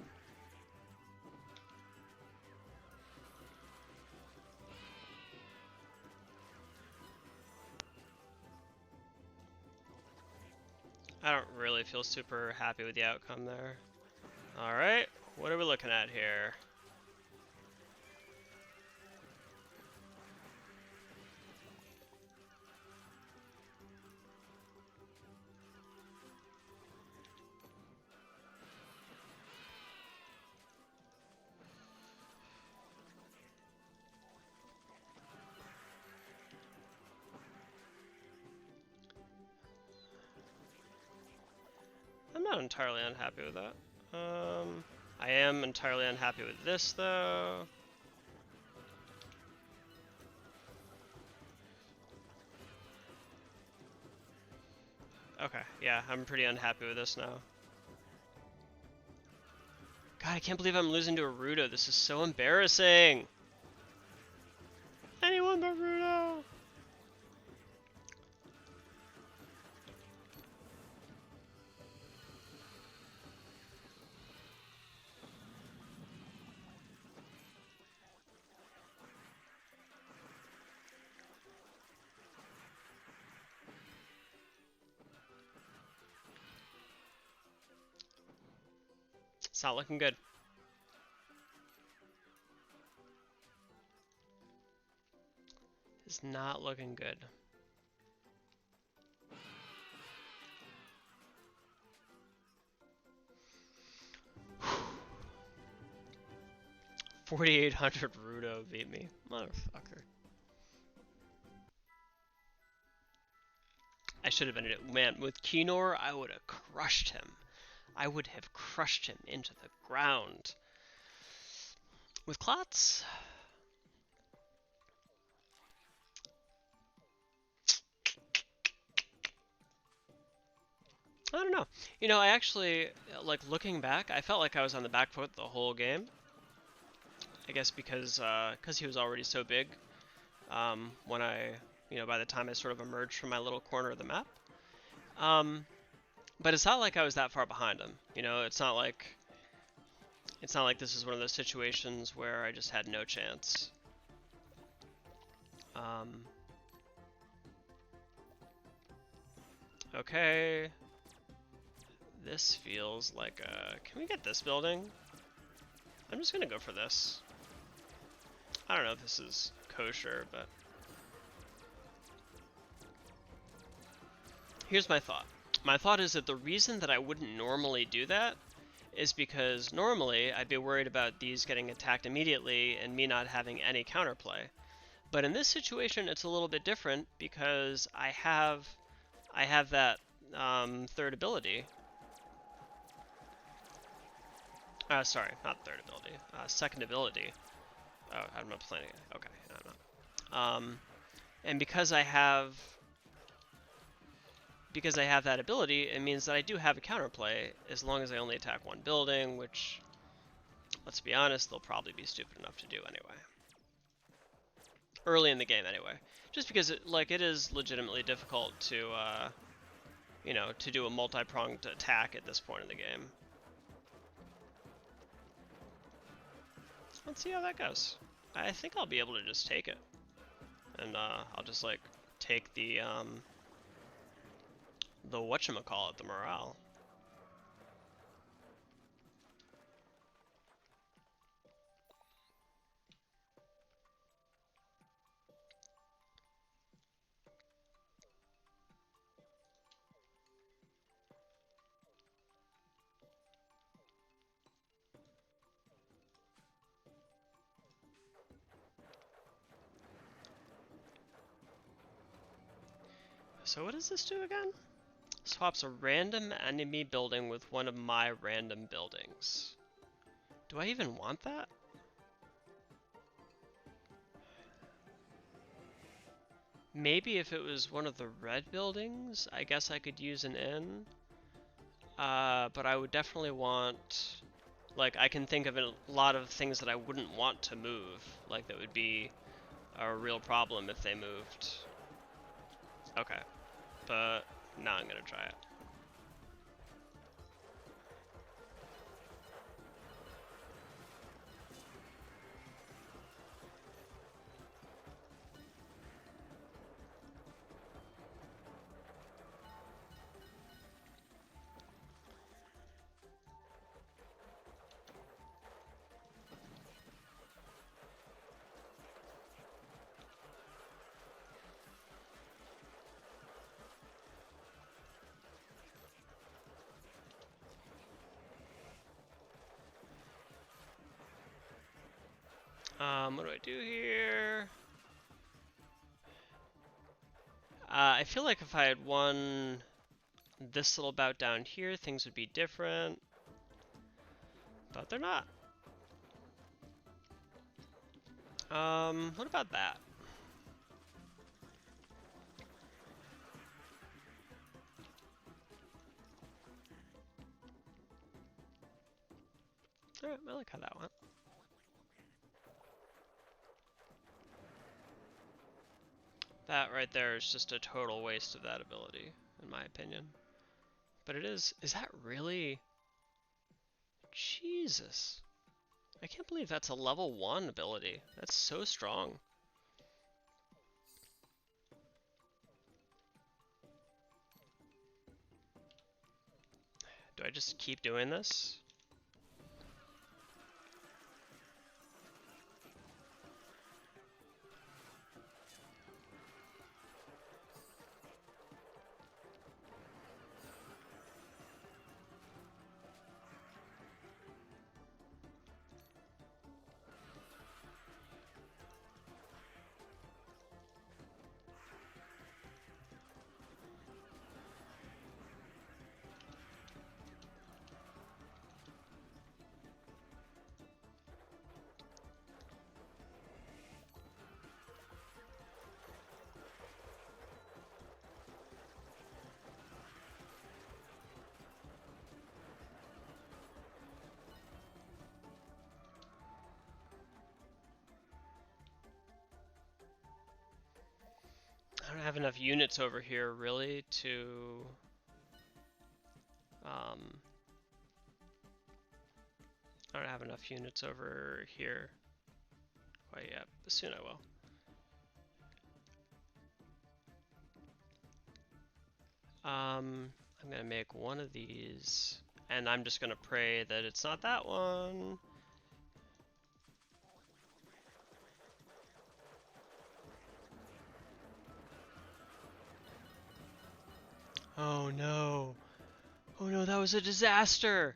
I don't really feel super happy with the outcome there. Alright, what are we looking at here? I'm not entirely unhappy with that. I am entirely unhappy with this though. Okay, yeah, I'm pretty unhappy with this now. God, I can't believe I'm losing to a Rudo. This is so embarrassing. Anyone but Rudo. It's not looking good. It's not looking good. $4,800 Rudo beat me. Motherfucker. I should have ended it. Man, with Kinor, I would have crushed him. I would have crushed him into the ground. With Klotz? I don't know. You know, I actually, like, looking back, I felt like I was on the back foot the whole game. I guess because he was already so big when I, by the time I sort of emerged from my little corner of the map. But it's not like I was that far behind him. You know, it's not like this is one of those situations where I just had no chance. Okay. This feels like a... Can we get this building? I'm just gonna go for this. I don't know if this is kosher, but... Here's my thought. My thought is that the reason that I wouldn't normally do that is because normally I'd be worried about these getting attacked immediately and me not having any counterplay. But in this situation, it's a little bit different because I have that third ability. Sorry, not third ability. Second ability. Oh, I'm not playing it. Okay, no, I'm not. And because I have that ability, it means that I do have a counterplay as long as I only attack one building, which, let's be honest, they'll probably be stupid enough to do anyway. Early in the game, anyway. Just because it is legitimately difficult to, you know, to do a multi-pronged attack at this point in the game. Let's see how that goes. I think I'll be able to just take it. And, I'll just, like, take the whatchamacallit, the morale. So what does this do again? Swaps a random enemy building with one of my random buildings. Do I even want that? Maybe if it was one of the red buildings, I guess I could use an inn. But I would definitely want... Like, I can think of a lot of things that I wouldn't want to move. Like, that would be a real problem if they moved. Okay. But now I'm gonna try it. What do I do here? I feel like if I had won this little bout down here, things would be different. But they're not. What about that? Alright, I like how that went. That right there is just a total waste of that ability, in my opinion. But it is that really? Jesus. I can't believe that's a level 1 ability. That's so strong. Do I just keep doing this? I don't have enough units over here, really, to... I don't have enough units over here quite yet, but soon I will. I'm gonna make one of these, and I'm just gonna pray that it's not that one. Oh no. Oh no, that was a disaster!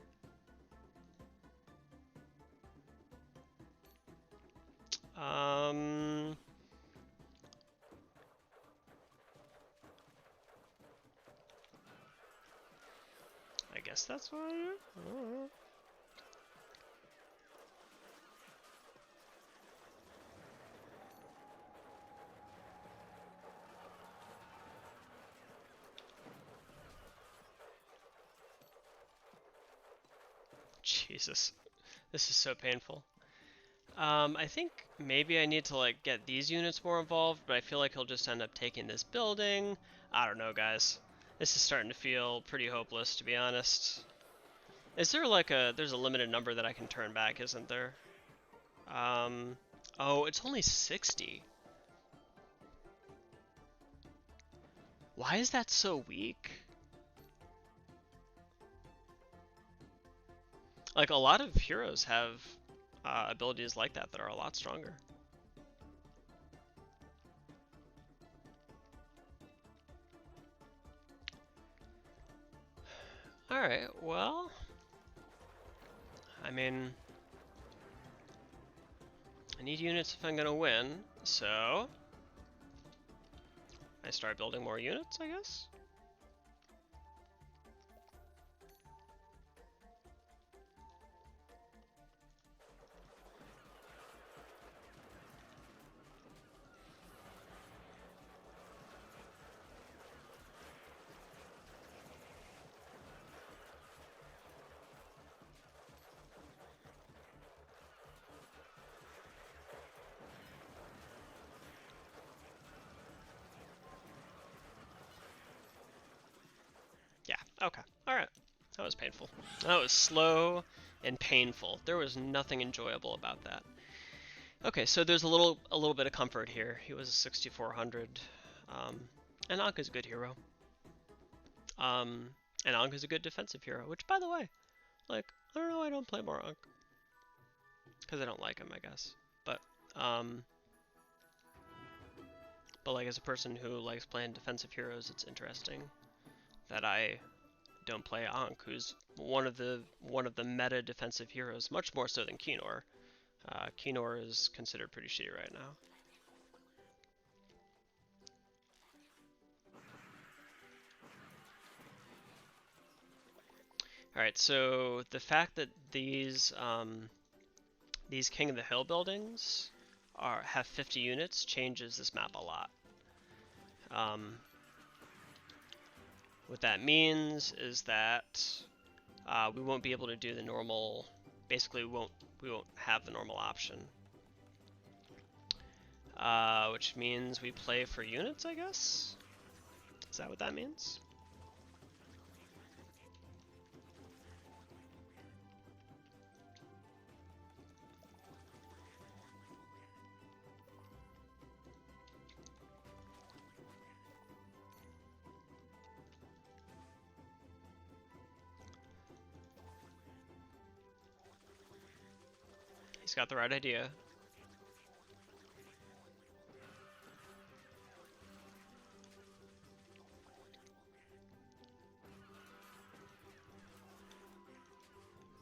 guess that's what I do? I don't know. Jesus. This is so painful. I think maybe I need to like get these units more involved, but I feel like he'll just end up taking this building. I don't know, guys. This is starting to feel pretty hopeless, to be honest. Is there like there's a limited number that I can turn back, isn't there? Oh, it's only 60. Why is that so weak? Like, a lot of heroes have abilities like that that are a lot stronger. Alright, well, I mean, I need units if I'm gonna win, so I start building more units, I guess? Yeah, okay, alright. That was painful. That was slow and painful. There was nothing enjoyable about that. Okay, so there's a little bit of comfort here. He was a 6400. And Ankh is a good hero. And Ankh is a good defensive hero, which, by the way, like, I don't know why I don't play more Ankh. Because I don't like him, I guess. But like, as a person who likes playing defensive heroes, it's interesting that I don't play Ankh, who's one of the meta defensive heroes, much more so than Kinor. Kinor is considered pretty shitty right now. Alright, so the fact that these King of the Hill buildings have 50 units changes this map a lot. What that means is that we won't be able to do the normal. Basically, we won't have the normal option. Which means we play for units, I guess? Is that what that means? He's got the right idea.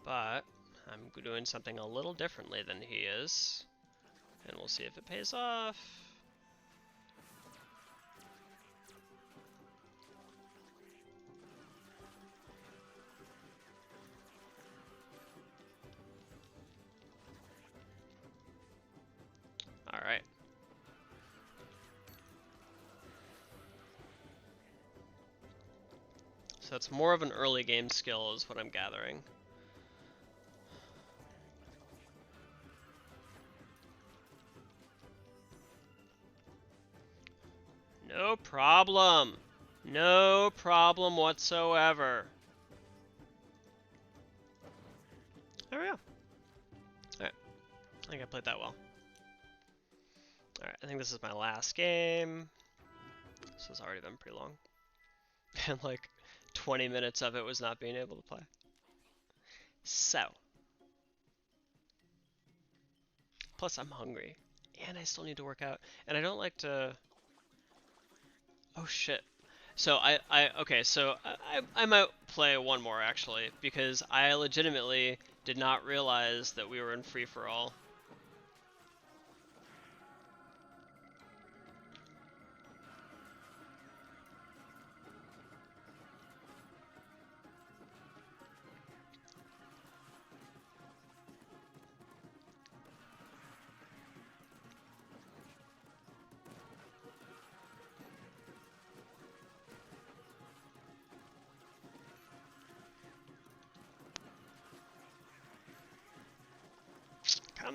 But I'm doing something a little differently than he is. And we'll see if it pays off. Alright. So it's more of an early game skill is what I'm gathering. No problem. No problem whatsoever. There we go. Alright. I think I played that well. Alright, I think this is my last game. This has already been pretty long. And like 20 minutes of it was not being able to play. So. Plus I'm hungry. And I still need to work out. And I don't like to... Oh shit. So I might play one more actually, because I legitimately did not realize that we were in free-for-all.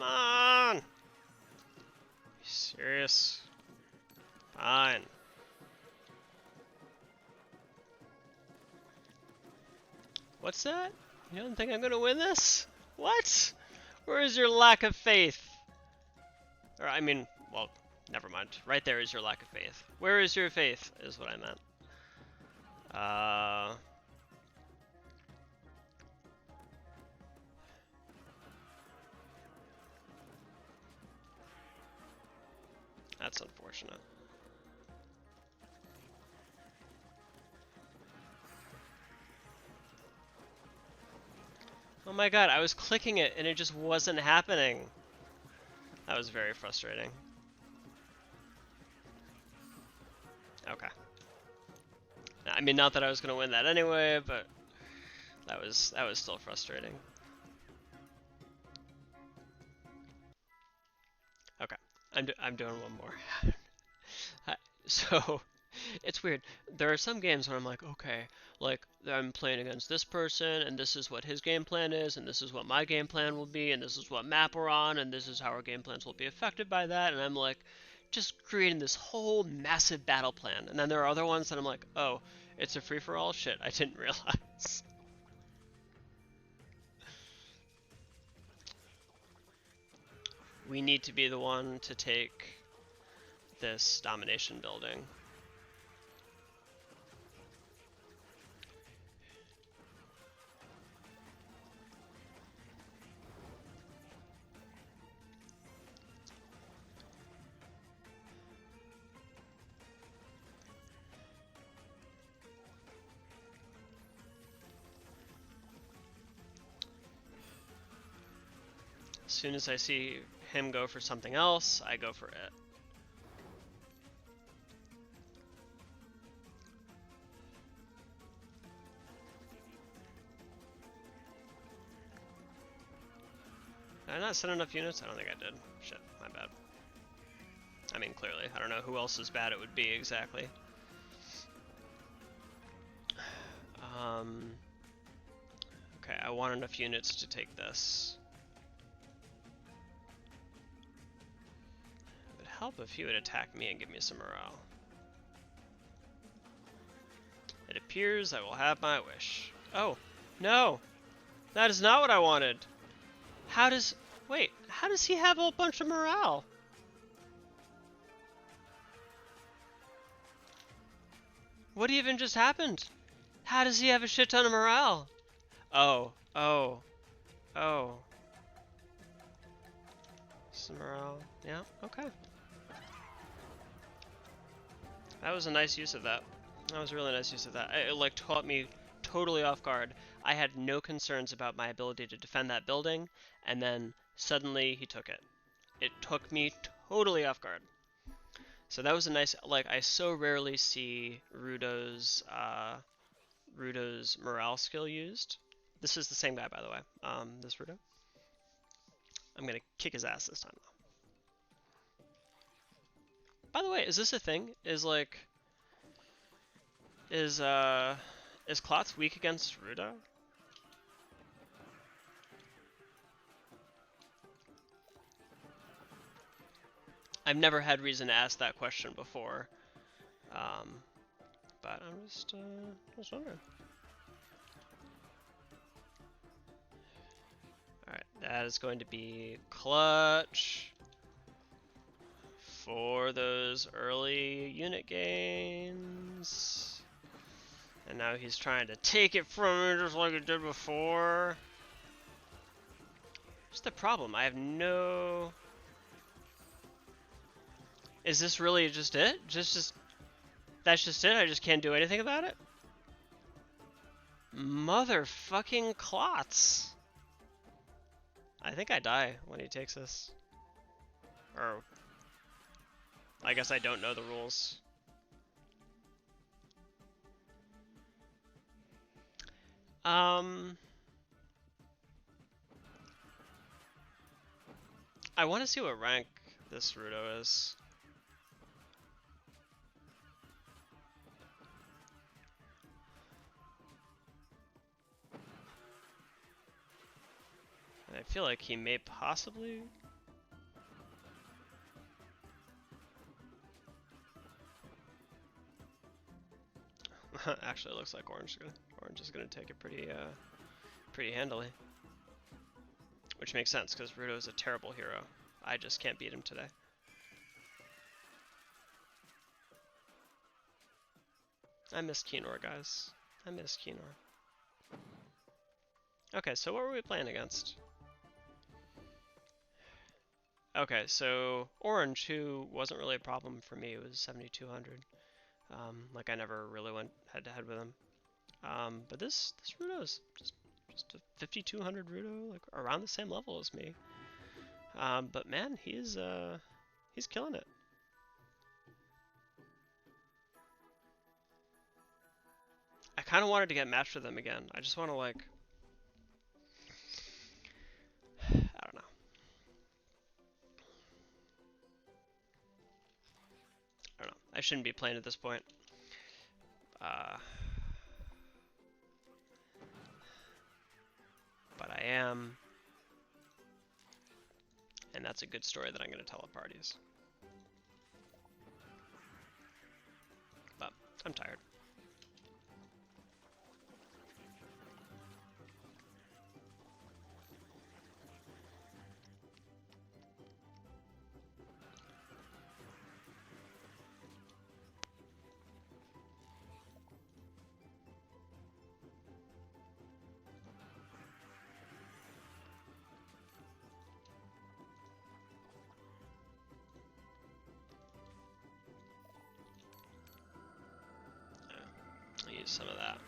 on! Be serious. Fine. What's that? You don't think I'm gonna win this? What? Where is your lack of faith? Or, I mean, well, never mind. Right there is your lack of faith. Where is your faith, is what I meant. That's unfortunate. Oh my god, I was clicking it and it just wasn't happening. That was very frustrating. Okay. I mean, not that I was gonna win that anyway, but that was still frustrating. Okay, I'm doing one more. So, it's weird. There are some games where I'm like, okay, like I'm playing against this person, and this is what his game plan is, and this is what my game plan will be, and this is what map we're on, and this is how our game plans will be affected by that, and I'm like, just creating this whole massive battle plan. And then there are other ones that I'm like, oh, it's a free-for-all? Shit, I didn't realize. We need to be the one to take this domination building. As soon as I see him go for something else, I go for it. Did I not send enough units? I don't think I did. Shit, my bad. I mean, clearly. I don't know who else's bad it would be exactly. Okay, I want enough units to take this. It would help if he would attack me and give me some morale. It appears I will have my wish. Oh, no! That is not what I wanted! How does... Wait, how does he have a bunch of morale? What even just happened? How does he have a shit ton of morale? Oh. Some morale. Yeah, okay. That was a nice use of that. That was a really nice use of that. It like caught me totally off guard. I had no concerns about my ability to defend that building, and then suddenly he took it. It took me totally off guard. So that was a nice, like, I so rarely see Rudo's morale skill used. This is the same guy, by the way. This Rudo. I'm gonna kick his ass this time, though. By the way, is this a thing? Is Klotz weak against Rudo? I've never had reason to ask that question before, but I'm just wondering. Alright, that is going to be clutch for those early unit gains. And now he's trying to take it from me just like he did before. Here's the problem, I have no... Is this really just it? That's just it? I just can't do anything about it? Motherfucking Klotz. I think I die when he takes this. Or... I guess I don't know the rules. I want to see what rank this Rudo is. I feel like he may possibly Actually, it looks like orange is gonna take it pretty handily. Which makes sense, because Rudo is a terrible hero. I just can't beat him today. I miss Keynor, guys. I miss Keynor. Okay, so what were we playing against? Okay, so orange, who wasn't really a problem for me, was 7,200. Like I never really went head to head with him. But this Rudo is just a 5,200 Rudo, like around the same level as me. But man, he's killing it. I kind of wanted to get matched with him again. I just want to like, I don't know. I don't know. I shouldn't be playing at this point. But I am. And that's a good story that I'm going to tell at parties. But I'm tired. I'll use some of that.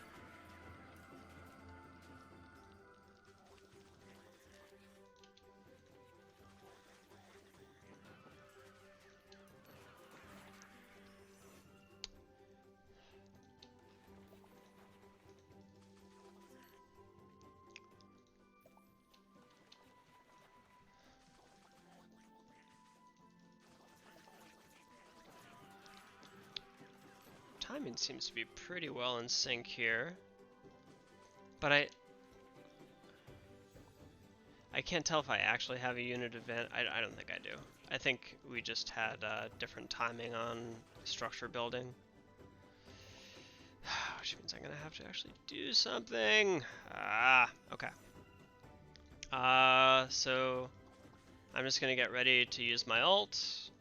Timing seems to be pretty well in sync here. But I can't tell if I actually have a unit advantage. I don't think I do. I think we just had different timing on structure building. Which means I'm gonna have to actually do something. Okay. So I'm just gonna get ready to use my ult.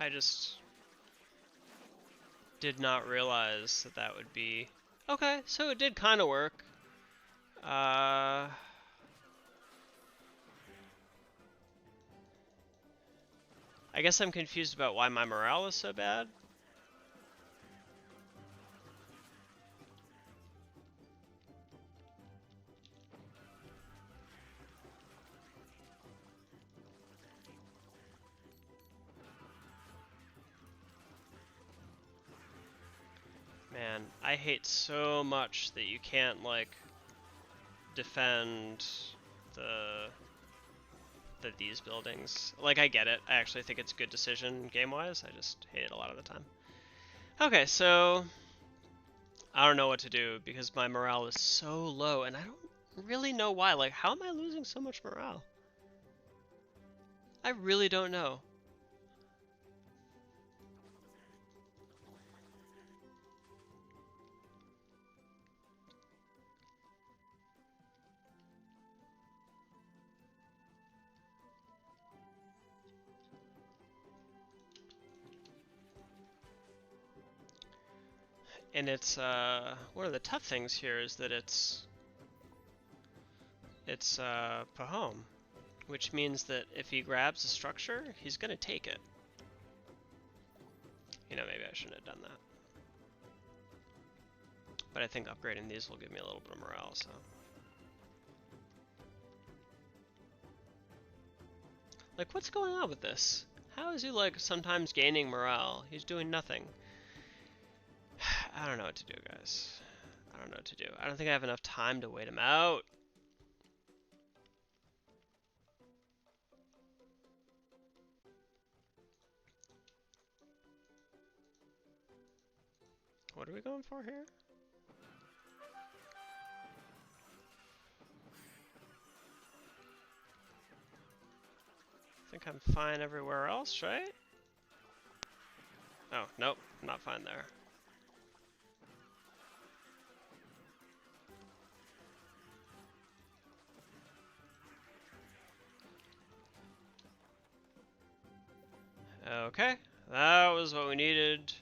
I just did not realize that that would be... Okay, so it did kind of work. I guess I'm confused about why my morale is so bad. Man, I hate so much that you can't, like, defend these buildings. Like, I get it. I actually think it's a good decision game-wise. I just hate it a lot of the time. Okay, so I don't know what to do because my morale is so low, and I don't really know why. Like, how am I losing so much morale? I really don't know. And it's one of the tough things here is that it's Pahom, which means that if he grabs a structure, he's gonna take it. You know, maybe I shouldn't have done that. But I think upgrading these will give me a little bit of morale, so. Like, what's going on with this? How is he, like, sometimes gaining morale? He's doing nothing. I don't know what to do, guys. I don't know what to do. I don't think I have enough time to wait him out. What are we going for here? I think I'm fine everywhere else, right? Oh, nope, I'm not fine there. Okay, that was what we needed.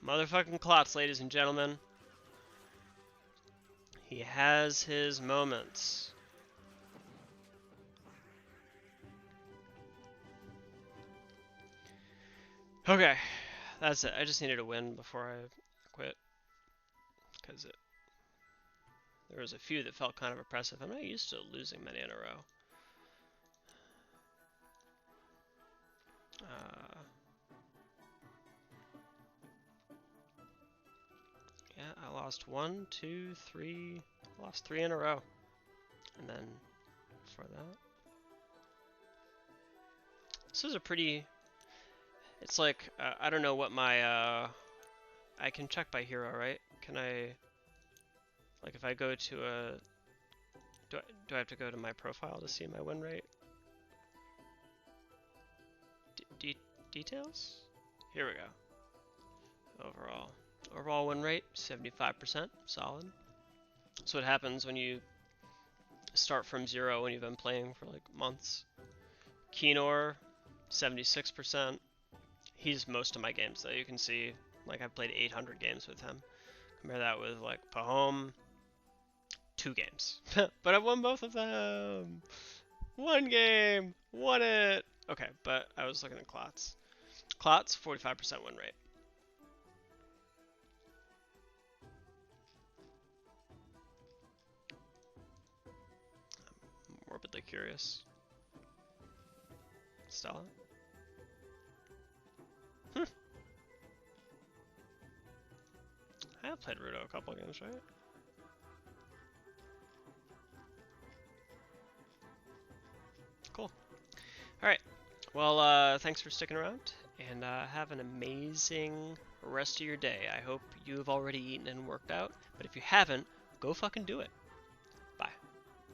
Motherfucking Klotz, ladies and gentlemen. He has his moments. Okay, that's it. I just needed a win before I quit. Because there was a few that felt kind of oppressive. I'm not used to losing many in a row. Yeah, I lost 1, 2, 3. Lost 3 in a row. And then for that. This is a pretty... It's like, I don't know what my... I can check by hero, right? Can I... Like if I go to a... Do I have to go to my profile to see my win rate? Details? Here we go. Overall win rate, 75%. Solid. That's what happens when you start from 0 when you've been playing for like months. Keenor, 76%. He's most of my games though. You can see, like I've played 800 games with him. Compare that with like Pahom, 2 games. But I won both of them! 1 game! Won it! Okay, but I was looking at Klotz. Klotz, 45% win rate. I'm morbidly curious. Stella? I have played Rudo a couple games, right? Cool. Alright. Well, thanks for sticking around, and have an amazing rest of your day. I hope you've already eaten and worked out, but if you haven't, go fucking do it.